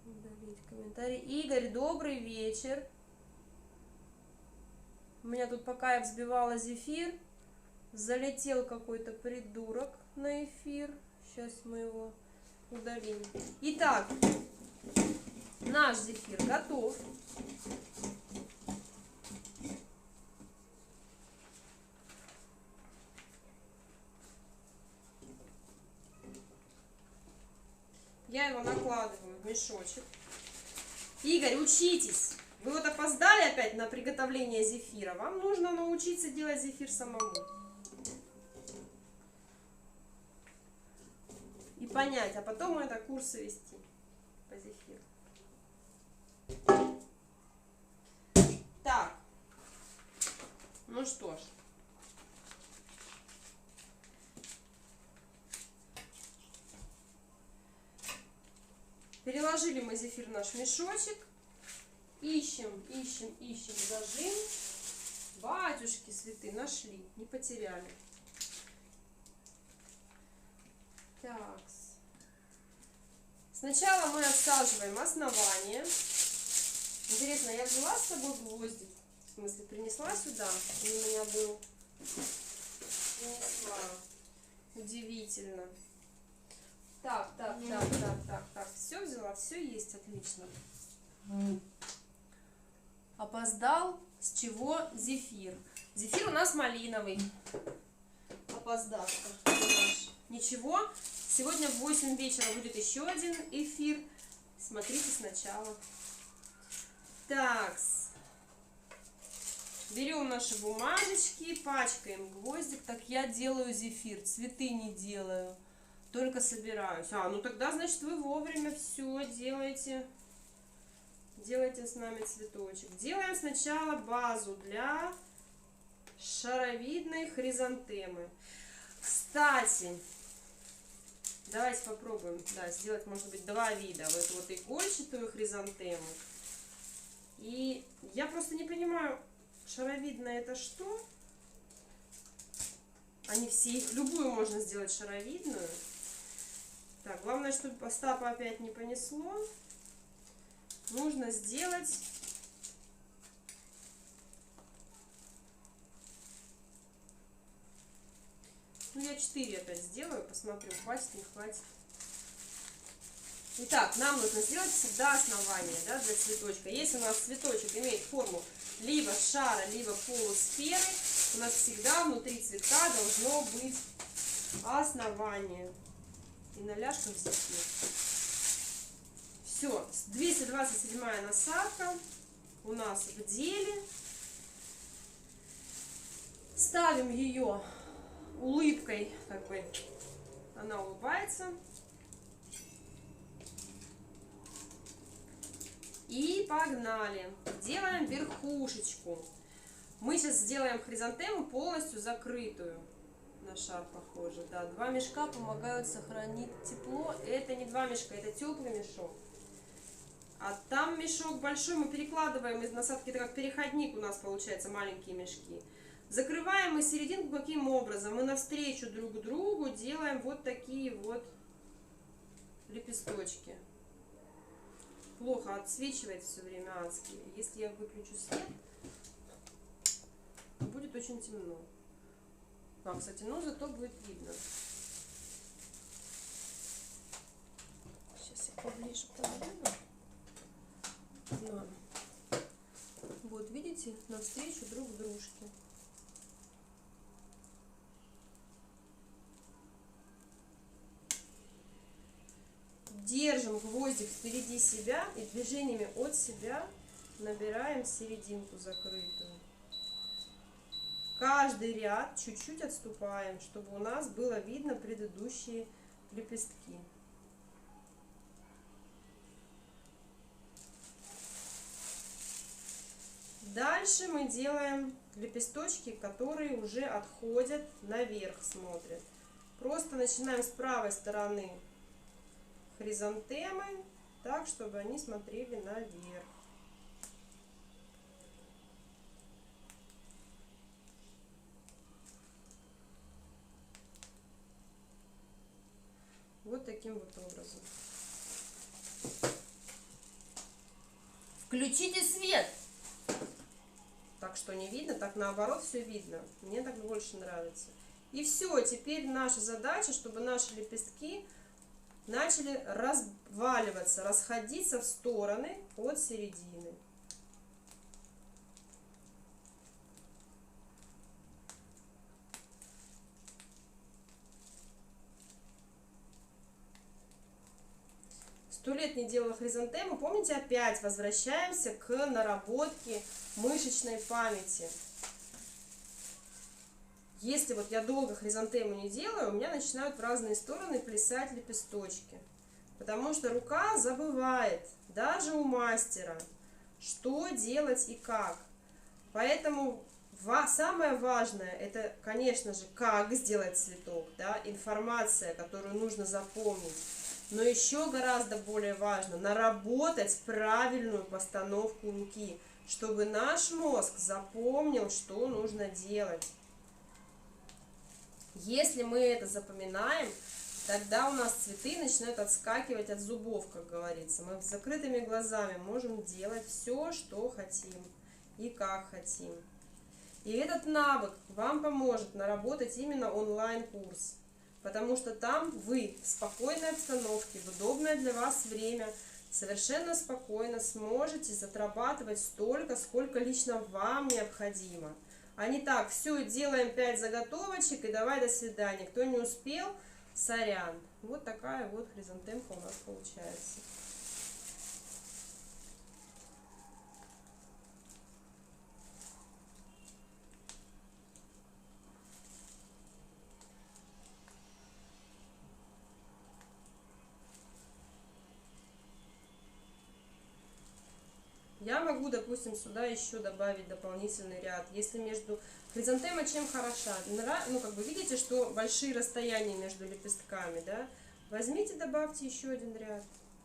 Удалить комментарий. Игорь, добрый вечер. У меня тут, пока я взбивала зефир, залетел какой-то придурок на эфир. Сейчас мы его удалим. Итак, наш зефир готов. Я его накладываю в мешочек. Игорь, учитесь. Вы вот опоздали опять на приготовление зефира. Вам нужно научиться делать зефир самому. И понять, а потом это курсы вести по зефиру. Так. Ну что ж. Переложили мы зефир в наш мешочек. Ищем зажим. Батюшки святые, нашли, не потеряли. Так. Сначала мы отсаживаем основание. Интересно, я взяла с собой гвоздик? В смысле, принесла сюда? Он у меня был. Принесла. Удивительно. Так. Все взяла, все есть, отлично. Опоздал. С чего зефир? Зефир у нас малиновый. Опоздавка наш. Ничего. Сегодня в 8 вечера будет еще один эфир. Смотрите сначала. Так. Берем наши бумажечки, пачкаем гвоздик. Так я делаю зефир, цветы не делаю. Только собираюсь. А, ну тогда, значит, вы вовремя все делаете. Делайте с нами цветочек. Делаем сначала базу для шаровидной хризантемы. Кстати, давайте попробуем, да, сделать, может быть, два вида. Вот игольчатую хризантему. И я просто не понимаю, шаровидная это что? Они все, их любую можно сделать шаровидную. Так, главное, чтобы Остапа опять не понесло. Нужно сделать я 4 опять сделаю, посмотрю, хватит, не хватит. Итак, нам нужно сделать всегда основание, да, для цветочка. Если у нас цветочек имеет форму либо шара, либо полусферы, у нас всегда внутри цветка должно быть основание. И на ляжках здесь нет. Все, 227 насадка у нас в деле. Ставим ее улыбкой, как бы она улыбается. И погнали. Делаем верхушечку. Мы сейчас сделаем хризантему полностью закрытую. На шар похоже. Да, 2 мешка помогают сохранить тепло. Это не 2 мешка, это теплый мешок. А там мешок большой, мы перекладываем из насадки, это как переходник у нас получается, маленькие мешки. Закрываем мы серединку каким образом? Мы навстречу друг другу делаем вот такие вот лепесточки. Плохо отсвечивает все время адски. Если я выключу свет, будет очень темно. А, кстати, ну зато будет видно. Сейчас я поближе подойду. Да. Вот, видите, навстречу друг дружке. Держим гвоздик впереди себя и движениями от себя набираем серединку закрытую. Каждый ряд чуть-чуть отступаем, чтобы у нас было видно предыдущие лепестки. Дальше мы делаем лепесточки, которые уже отходят наверх, смотрят. Просто начинаем с правой стороны хризантемы, так, чтобы они смотрели наверх. Вот таким вот образом. Включите свет! Так что не видно, так наоборот все видно. Мне так больше нравится. И все, теперь наша задача, чтобы наши лепестки начали разваливаться, расходиться в стороны от середины. Сто лет не делала хризантему. Помните, опять возвращаемся к наработке мышечной памяти. Если вот я долго хризантему не делаю, у меня начинают в разные стороны плясать лепесточки. Потому что рука забывает, даже у мастера, что делать и как. Поэтому самое важное, это, конечно же, как сделать цветок, да, информация, которую нужно запомнить. Но еще гораздо более важно наработать правильную постановку руки, чтобы наш мозг запомнил, что нужно делать. Если мы это запоминаем, тогда у нас цветы начинают отскакивать от зубов, как говорится. Мы с закрытыми глазами можем делать все, что хотим и как хотим. И этот навык вам поможет наработать именно онлайн-курс. Потому что там вы в спокойной обстановке, в удобное для вас время, совершенно спокойно сможете затрабатывать столько, сколько лично вам необходимо. А не так, все, делаем 5 заготовочек и давай до свидания. Кто не успел, сорян. Вот такая вот хризантемка у нас получается. Я могу, допустим, сюда еще добавить дополнительный ряд. Если между... Хризантема чем хороша? Ну, как бы видите, что большие расстояния между лепестками, да? Возьмите, добавьте еще один ряд.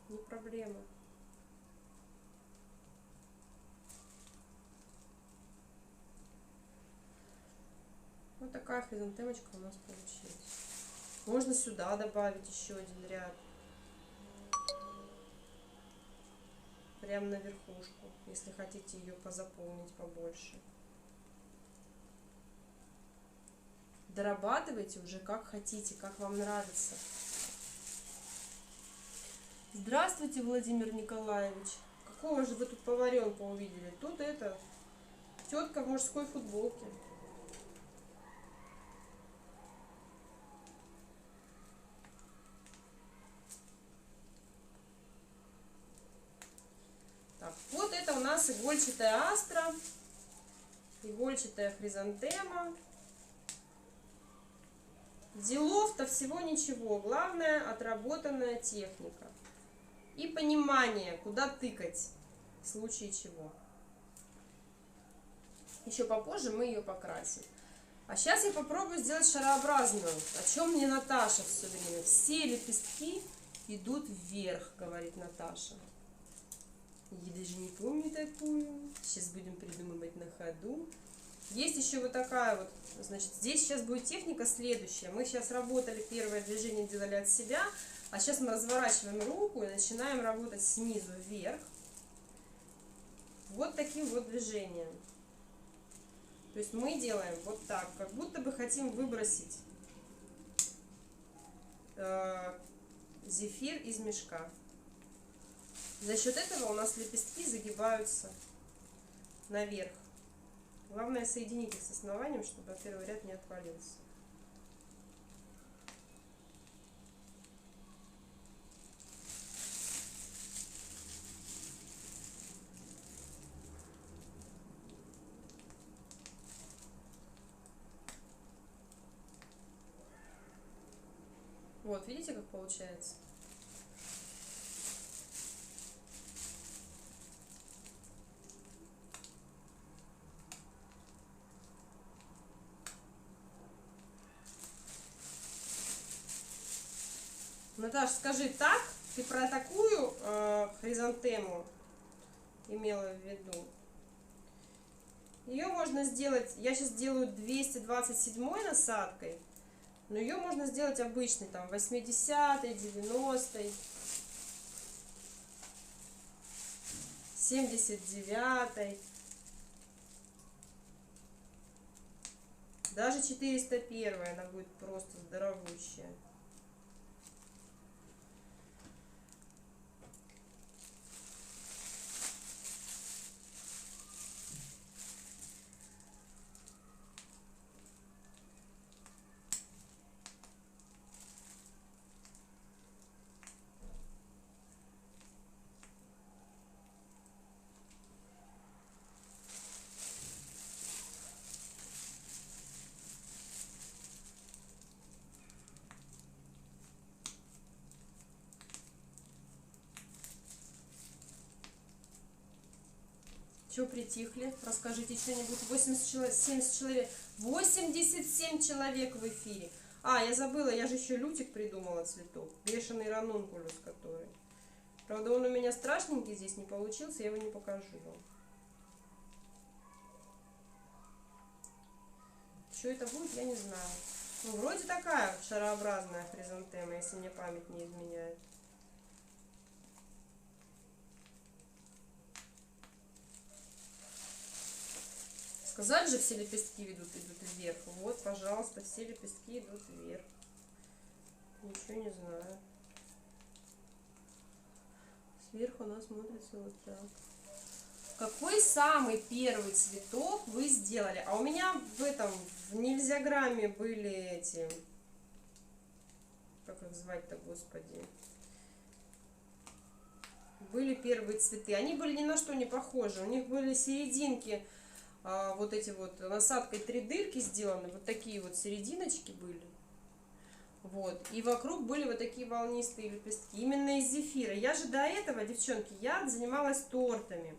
Не проблема. Вот такая хризантемочка у нас получилась. Можно сюда добавить еще один ряд. Прямо на верхушку, если хотите ее позаполнить побольше. Дорабатывайте уже как хотите, как вам нравится. Здравствуйте, Владимир Николаевич. Какого же вы тут поваренка увидели? Тут это, тетка в мужской футболке. Так, вот это у нас игольчатая астра, игольчатая хризантема. Делов-то всего ничего, главное отработанная техника и понимание, куда тыкать в случае чего. Еще попозже мы ее покрасим. А сейчас я попробую сделать шарообразную, о чем мне Наташа все время. Все лепестки идут вверх, говорит Наташа. Я даже не помню такую. Сейчас будем придумывать на ходу. Есть еще вот такая вот, значит, здесь сейчас будет техника следующая. Мы сейчас работали, первое движение делали от себя, а сейчас мы разворачиваем руку и начинаем работать снизу вверх. Вот таким вот движением. То есть мы делаем вот так, как будто бы хотим выбросить зефир из мешка. За счет этого у нас лепестки загибаются наверх. Главное соединить их с основанием, чтобы первый ряд не отвалился. Вот, видите, как получается? Наташ, скажи, так? Ты про такую хризантему имела в виду? Ее можно сделать, я сейчас делаю 227 насадкой, но ее можно сделать обычной, там, 80-й, 90-й, 79-й, даже 401-я, она будет просто здоровущая. Чего притихли? Расскажите что-нибудь. 80 человек, 70 человек. 87 человек в эфире. А, я забыла, я же еще лютик придумала цветок. Бешеный ранункулюс который. Правда, он у меня страшненький здесь не получился, я его не покажу вам. Что это будет, я не знаю. Ну, вроде такая шарообразная хризантема, если мне память не изменяет. Сказали же, все лепестки идут вверх. Вот, пожалуйста, все лепестки идут вверх. Ничего не знаю. Сверху она смотрится вот так. Какой самый первый цветок вы сделали? А у меня в нельзяграмме были эти... Как их звать-то, господи? Были первые цветы. Они были ни на что не похожи. У них были серединки... вот эти вот насадкой 3 дырки сделаны, вот такие вот серединочки были. Вот. И вокруг были вот такие волнистые лепестки. Именно из зефира. Я же до этого, девчонки, я занималась тортами.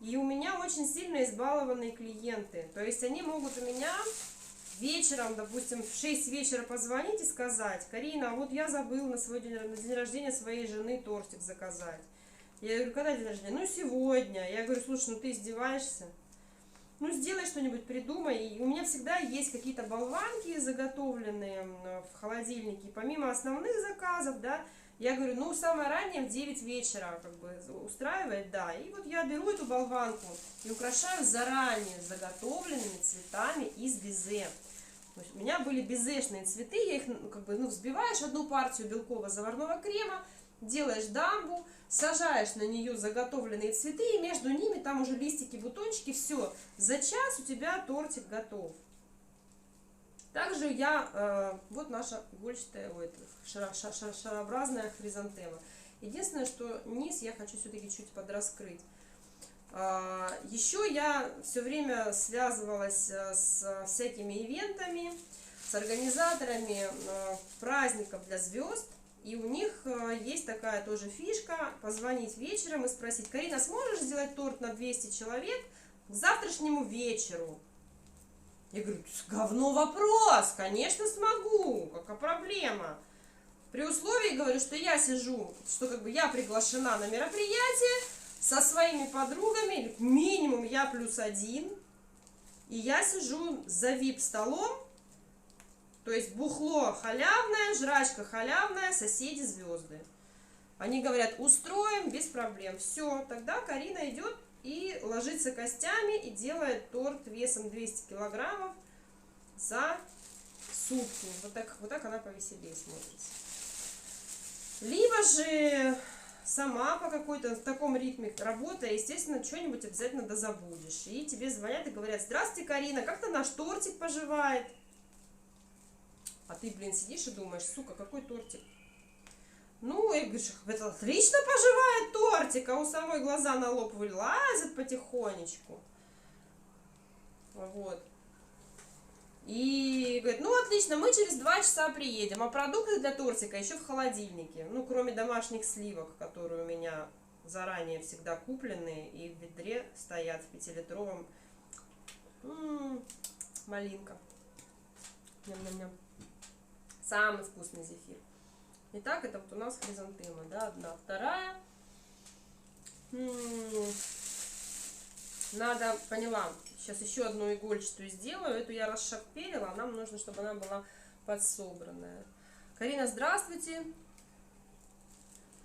И у меня очень сильно избалованные клиенты. То есть они могут у меня вечером, допустим, в 6 вечера позвонить и сказать: Карина, вот я забыл на свой на день рождения своей жены тортик заказать. Я говорю: когда день рождения? Ну, сегодня. Я говорю: слушай, ну ты издеваешься? Ну, сделай что-нибудь, придумай. И у меня всегда есть какие-то болванки заготовленные в холодильнике. Помимо основных заказов, да, я говорю, ну, самое раннее в 9 вечера, как бы, устраивает, да. И вот я беру эту болванку и украшаю заранее заготовленными цветами из безе. То есть у меня были безешные цветы, я их, как бы, ну, взбиваешь одну партию белково-заварного крема, делаешь дамбу, сажаешь на нее заготовленные цветы, и между ними там уже листики, бутончики, все. За час у тебя тортик готов. Также я, вот наша игольчатая, шарообразная хризантема. Единственное, что низ я хочу все-таки чуть подраскрыть. Еще я все время связывалась с всякими ивентами, с организаторами праздников для звезд. И у них есть такая тоже фишка, позвонить вечером и спросить: Карина, сможешь сделать торт на 200 человек к завтрашнему вечеру? Я говорю: говно вопрос, конечно смогу, какая проблема. При условии, говорю, что я сижу, что как бы я приглашена на мероприятие со своими подругами, минимум я +1, и я сижу за VIP-столом, то есть бухло халявное, жрачка халявная, соседи звезды. Они говорят: устроим, без проблем. Все, тогда Карина идет и ложится костями и делает торт весом 200 килограммов за сутки. Вот так она повеселее смотрится. Либо же сама по какой-то в таком ритме работая, естественно, что-нибудь обязательно дозабудешь. И тебе звонят и говорят: здравствуйте, Карина, как-то наш тортик поживает. А ты, блин, сидишь и думаешь: сука, какой тортик? Ну, и говоришь: это отлично поживает тортик, а у самой глаза на лоб вылазят потихонечку. Вот. И говорит: ну, отлично, мы через 2 часа приедем, а продукты для тортика еще в холодильнике. Ну, кроме домашних сливок, которые у меня заранее всегда купленные и в ведре стоят в 5-литровом. Малинка. Ням-ням-ням. Самый вкусный зефир. Итак, это вот у нас хризантема, да, одна. Вторая. Надо, поняла, сейчас еще одну игольчатую сделаю. Эту я расшапелила, нам нужно, чтобы она была подсобранная. Карина, здравствуйте.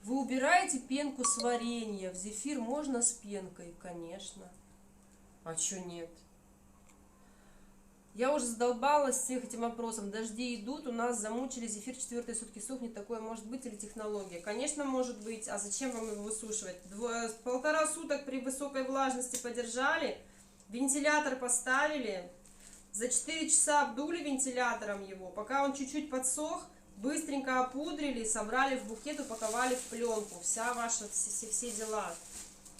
Вы убираете пенку с варенья. В зефир можно с пенкой? Конечно. А чё нет? Я уже задолбалась с этим вопросом. Дожди идут, у нас замучили, зефир 4-е сутки сухнет. Такое может быть или технология? Конечно, может быть. А зачем вам его высушивать? 1,5 суток при высокой влажности подержали, вентилятор поставили, за 4 часа обдули вентилятором его, пока он чуть-чуть подсох, быстренько опудрили, собрали в букет, упаковали в пленку. Вся ваша, все дела.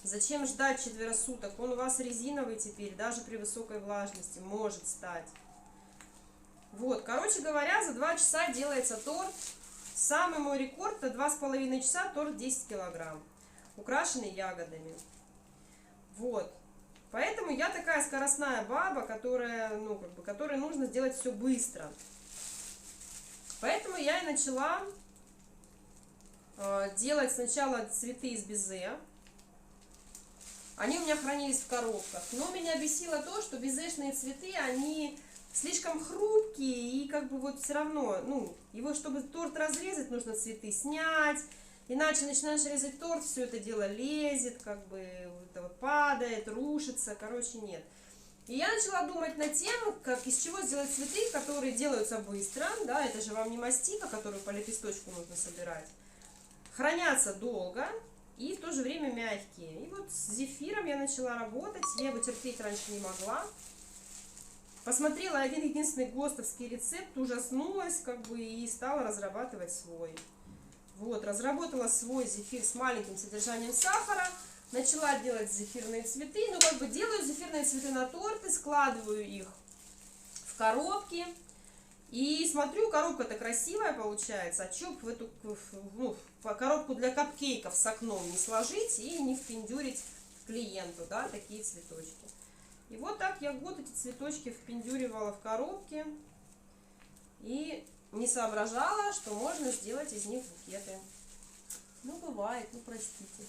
Зачем ждать 4 суток? Он у вас резиновый теперь, даже при высокой влажности может стать. Вот, короче говоря, за 2 часа делается торт. Самый мой рекорд — это 2,5 часа, торт 10 килограмм, украшенный ягодами. Вот. Поэтому я такая скоростная баба, которая, ну, как бы, которой нужно сделать все быстро. Поэтому я и начала делать сначала цветы из безе. Они у меня хранились в коробках. Но меня бесило то, что безешные цветы, они слишком хрупкие. И как бы вот все равно, ну, его, чтобы торт разрезать, нужно цветы снять. Иначе начинаешь резать торт, все это дело лезет, как бы это вот падает, рушится. Короче, нет. И я начала думать над тем, как, из чего сделать цветы, которые делаются быстро. Да, это же вам не мастика, которую по лепесточку нужно собирать. Хранятся долго. И в то же время мягкие. И вот с зефиром я начала работать. Я его терпеть раньше не могла. Посмотрела один единственный ГОСТовский рецепт, ужаснулась, как бы, и стала разрабатывать свой. Вот, разработала свой зефир с маленьким содержанием сахара. Начала делать зефирные цветы. Ну, как бы, делаю зефирные цветы на торты, складываю их в коробки. И смотрю, коробка-то красивая получается, а чё в эту, ну, коробку для капкейков с окном не сложить и не впендюрить клиенту, да, такие цветочки. И вот так я год эти цветочки впендюривала в коробке и не соображала, что можно сделать из них букеты. Ну, бывает, ну, простите.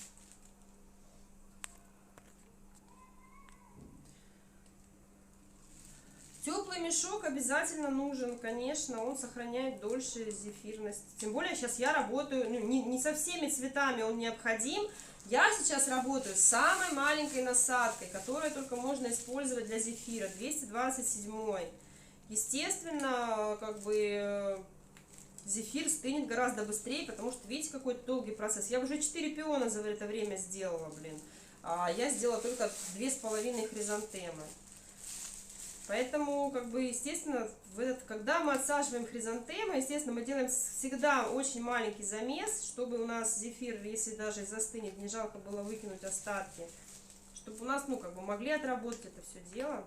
Теплый мешок обязательно нужен, конечно, он сохраняет дольше зефирность. Тем более сейчас я работаю, ну, не со всеми цветами он необходим. Я сейчас работаю с самой маленькой насадкой, которую только можно использовать для зефира, 227. Естественно, как бы зефир стынет гораздо быстрее, потому что, видите, какой долгий процесс. Я уже 4 пиона за это время сделала, блин. А я сделала только 2,5 хризантемы. Поэтому, как бы, естественно, когда мы отсаживаем хризантемы, естественно, мы делаем всегда очень маленький замес, чтобы у нас зефир, если даже застынет, не жалко было выкинуть остатки, чтобы у нас, ну, как бы, могли отработать это все дело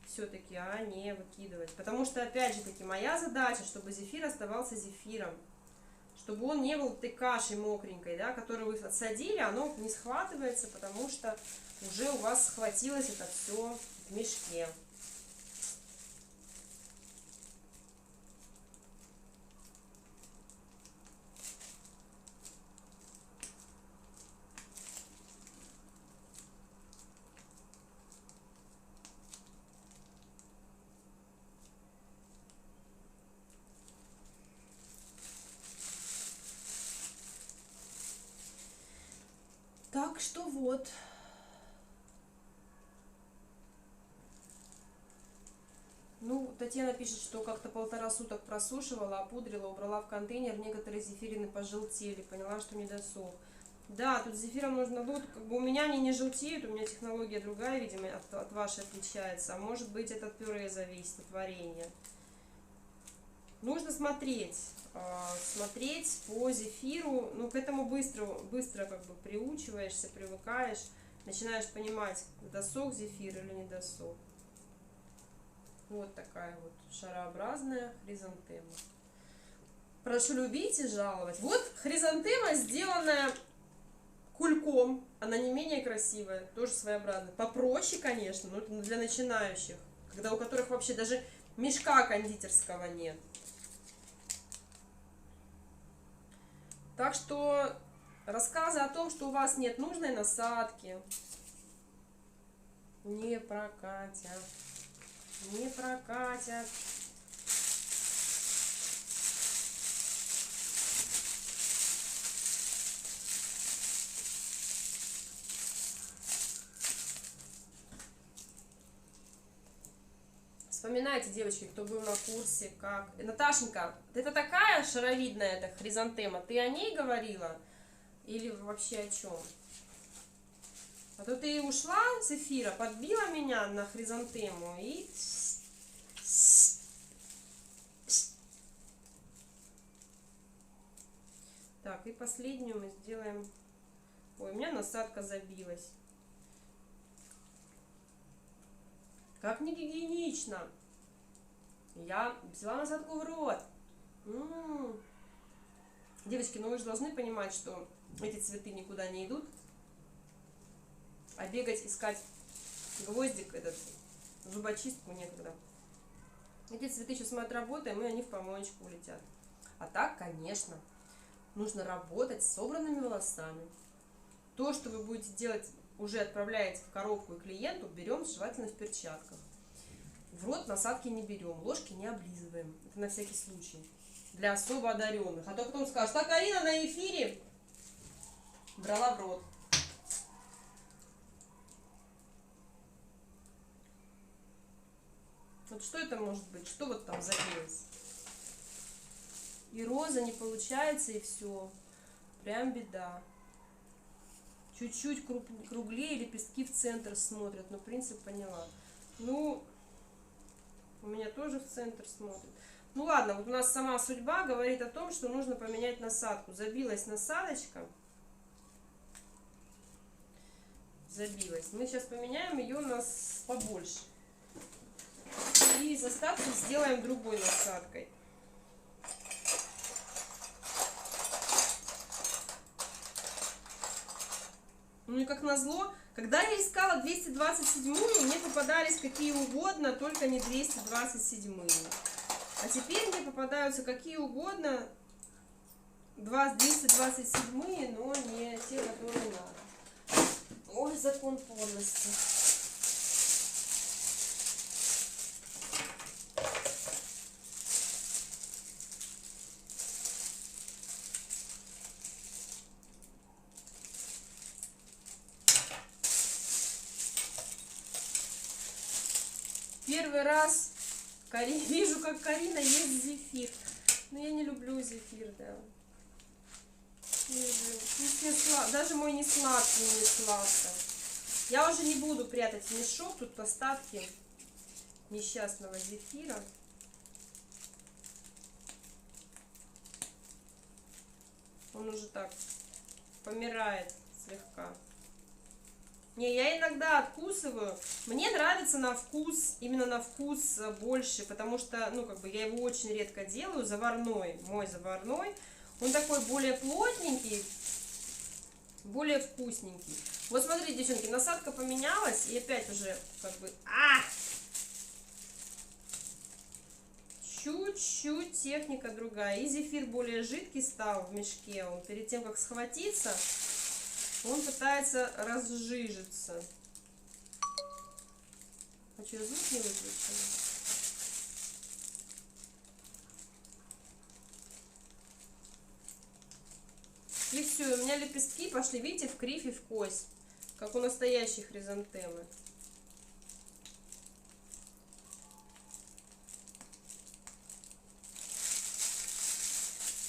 все-таки, а не выкидывать. Потому что, опять же таки, моя задача, чтобы зефир оставался зефиром, чтобы он не был этой кашей мокренькой, да, которую вы отсадили, оно не схватывается, потому что уже у вас схватилось это все в мешке. Так что вот. Ну, Татьяна пишет, что как-то 1,5 суток просушивала, опудрила, убрала в контейнер, некоторые зефирины пожелтели, поняла, что не досох. Да, тут с зефиром нужно, ну, как бы у меня они не желтеют, у меня технология другая, видимо, от вашей отличается, а может быть, это от пюре зависит, от варенья. Нужно смотреть по зефиру, ну, к этому быстро как бы приучиваешься, привыкаешь, начинаешь понимать, досох зефир или не досох. Вот такая вот шарообразная хризантема. Прошу любить и жаловать. Вот хризантема, сделанная кульком, она не менее красивая, тоже своеобразная. Попроще, конечно, но это для начинающих, когда у которых вообще даже мешка кондитерского нет. Так что рассказы о том, что у вас нет нужной насадки, не прокатят. Не прокатят. Вспоминайте, девочки, кто был на курсе, как... Наташенька, это такая шаровидная эта хризантема, ты о ней говорила? Или вообще о чем? А то ты ушла с эфира, подбила меня на хризантему и... Так, и последнюю мы сделаем... Ой, у меня насадка забилась. Как не гигиенично. Я взяла насадку в рот. Девочки, ну вы же должны понимать, что эти цветы никуда не идут. А бегать, искать гвоздик, этот, зубочистку некогда. Эти цветы сейчас мы отработаем, и они в помоечку улетят. А так, конечно, нужно работать с собранными волосами. То, что вы будете делать, уже отправляете в коробку и клиенту, берем желательно в перчатках. В рот насадки не берем, ложки не облизываем. Это на всякий случай. Для особо одаренных. А то потом скажут, а Карина на эфире брала в рот. Вот что это может быть? Что вот там забилось? И роза не получается, и все. Прям беда. Чуть-чуть круглее, лепестки в центр смотрят. Но принцип поняла. Ну, у меня тоже в центр смотрят. Ну ладно, вот у нас сама судьба говорит о том, что нужно поменять насадку. Забилась насадочка. Забилась. Мы сейчас поменяем ее у нас побольше. И из остатков сделаем другой насадкой. Ну и как назло, когда я искала 227-ю, мне попадались какие угодно, только не 227-е. А теперь мне попадаются какие угодно 227-е, но не те, которые надо. Ой, закон подлости. Первый раз вижу, как Карина ест зефир. Но я не люблю зефир, да. Не люблю. Даже мой не сладкий, не сладко. Я уже не буду прятать в мешок. Тут остатки несчастного зефира. Он уже так помирает слегка. Не, я иногда откусываю. Мне нравится на вкус, именно на вкус больше, потому что, ну, как бы я его очень редко делаю. Заварной, мой заварной. Он такой более плотненький, более вкусненький. Вот смотрите, девчонки, насадка поменялась, и опять уже как бы... Чуть-чуть техника другая. И зефир более жидкий стал в мешке. Он перед тем, как схватиться, он пытается разжижиться. А что, звук не выключен? И все, у меня лепестки пошли, видите, в кривь и в кость, как у настоящей хризантемы.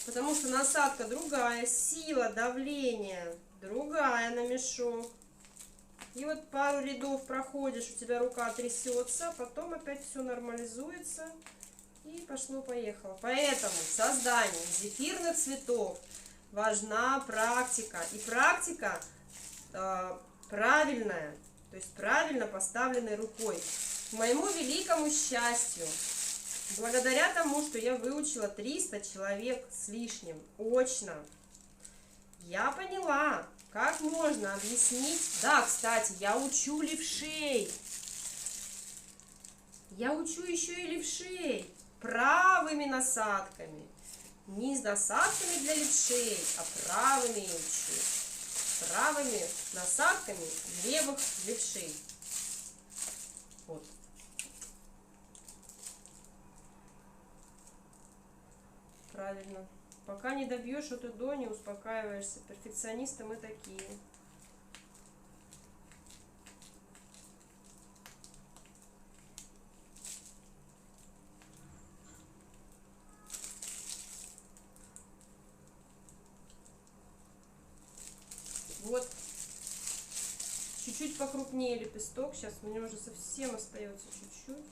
Потому что насадка другая, сила давления другая на мешок. И вот пару рядов проходишь, у тебя рука трясется, потом опять все нормализуется. И пошло-поехало. Поэтому в создании зефирных цветов важна практика. И практика правильная, то есть правильно поставленной рукой. К моему великому счастью, благодаря тому, что я выучила 300 человек с лишним очно, я поняла, как можно объяснить. Да, кстати, я учу левшей. Я учу еще и левшей правыми насадками. Не с насадками для левшей, а правыми я учу. Правыми насадками левых левшей. Вот. Правильно. Пока не добьешь эту до, не успокаиваешься. Перфекционисты мы такие. Вот. Чуть-чуть покрупнее лепесток. Сейчас у него уже совсем остается чуть-чуть.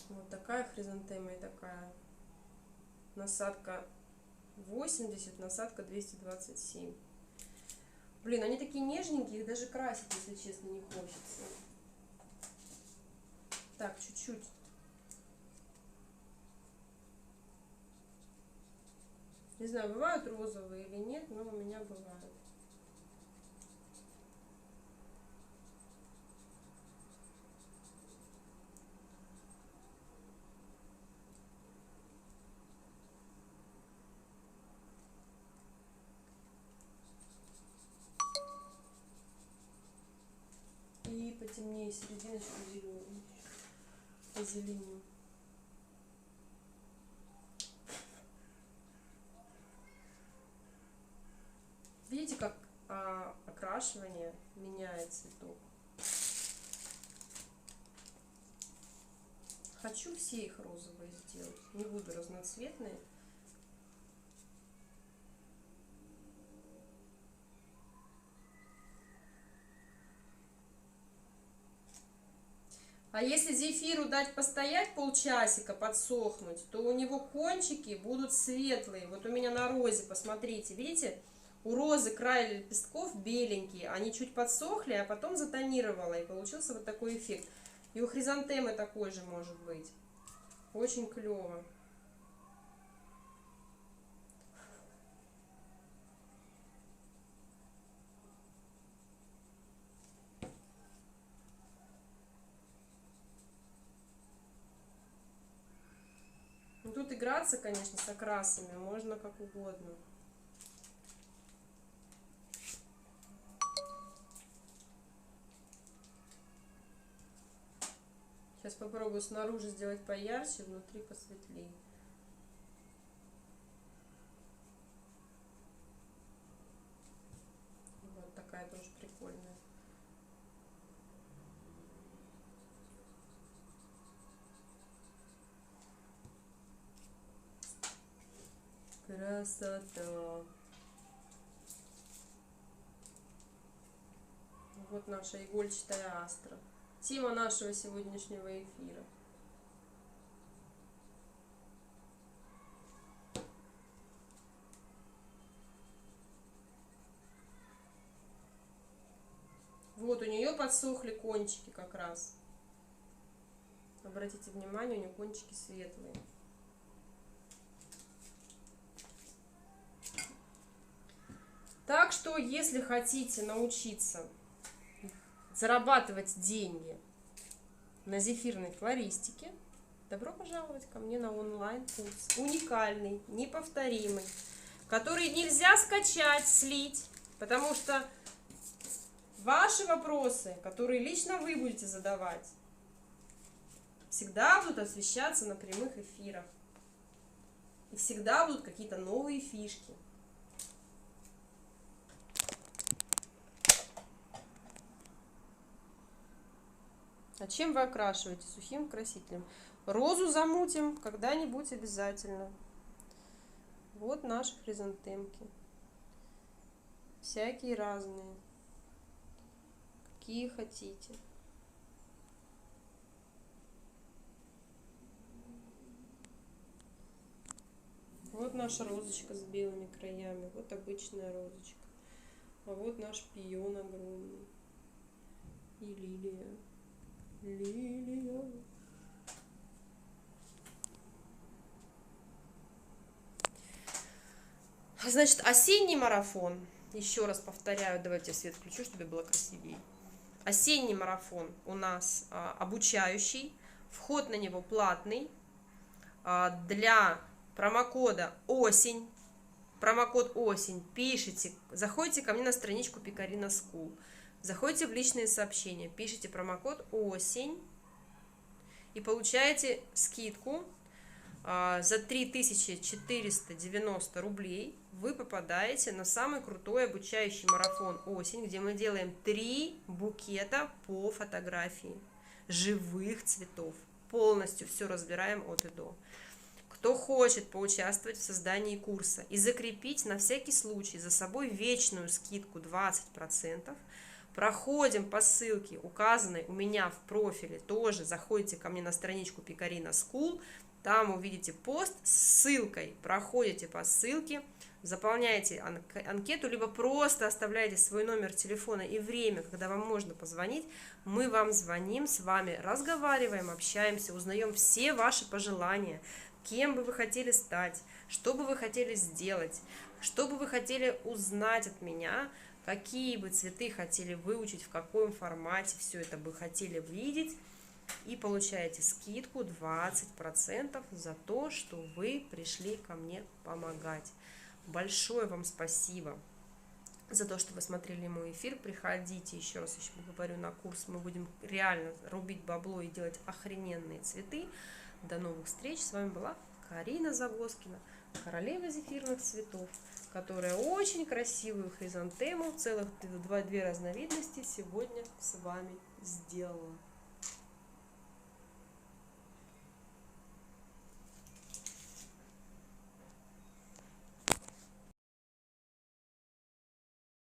Вот такая хризантема и такая. Насадка 80, насадка 227. Блин, они такие нежненькие, их даже красить, если честно, не хочется. Так, чуть-чуть. Не знаю, бывают розовые или нет, но у меня бывают. И потемнее серединочку зеленую. Позеленее. Видите, как окрашивание меняет цветок. Хочу все их розовые сделать. Не буду разноцветные. А если зефиру дать постоять полчасика, подсохнуть, то у него кончики будут светлые. Вот у меня на розе, посмотрите, видите? У розы край лепестков беленькие, они чуть подсохли, а потом затонировала, и получился вот такой эффект. И у хризантемы такой же может быть. Очень клево. Ну, тут играться, конечно, с окрасами можно как угодно. Сейчас попробую снаружи сделать поярче, внутри посветлее. Красота. Вот наша игольчатая астра. Тема нашего сегодняшнего эфира. Вот у нее подсохли кончики как раз. Обратите внимание, у нее кончики светлые. Так что, если хотите научиться зарабатывать деньги на зефирной флористике, добро пожаловать ко мне на онлайн-курс. Уникальный, неповторимый, который нельзя скачать, слить, потому что ваши вопросы, которые лично вы будете задавать, всегда будут освещаться на прямых эфирах. И всегда будут какие-то новые фишки. А чем вы окрашиваете? Сухим красителем. Розу замутим когда-нибудь обязательно. Вот наши хризантемки. Всякие разные. Какие хотите. Вот наша розочка с белыми краями. Вот обычная розочка. А вот наш пион огромный. И лилия. Лилия. Значит, осенний марафон. Еще раз повторяю, давайте я свет включу, чтобы было красивее. Осенний марафон у нас обучающий. Вход на него платный. Для промокода осень. Промокод осень пишите. Заходите ко мне на страничку Пикарина School. Заходите в личные сообщения, пишите промокод осень и получаете скидку за 3490 рублей. Вы попадаете на самый крутой обучающий марафон осень, где мы делаем 3 букета по фотографии живых цветов. Полностью все разбираем от и до. Кто хочет поучаствовать в создании курса и закрепить на всякий случай за собой вечную скидку 20%, проходим по ссылке, указанной у меня в профиле, тоже заходите ко мне на страничку Пикарина School, там увидите пост с ссылкой, проходите по ссылке, заполняете анкету, либо просто оставляете свой номер телефона и время, когда вам можно позвонить, мы вам звоним, с вами разговариваем, общаемся, узнаем все ваши пожелания, кем бы вы хотели стать, что бы вы хотели сделать, что бы вы хотели узнать от меня, какие бы цветы хотели выучить, в каком формате все это бы хотели видеть. И получаете скидку 20% за то, что вы пришли ко мне помогать. Большое вам спасибо за то, что вы смотрели мой эфир. Приходите, еще раз еще говорю, на курс. Мы будем реально рубить бабло и делать охрененные цветы. До новых встреч. С вами была Карина Загоскина, королева зефирных цветов, которая очень красивую хризантему, целых 2 разновидности сегодня с вами сделала.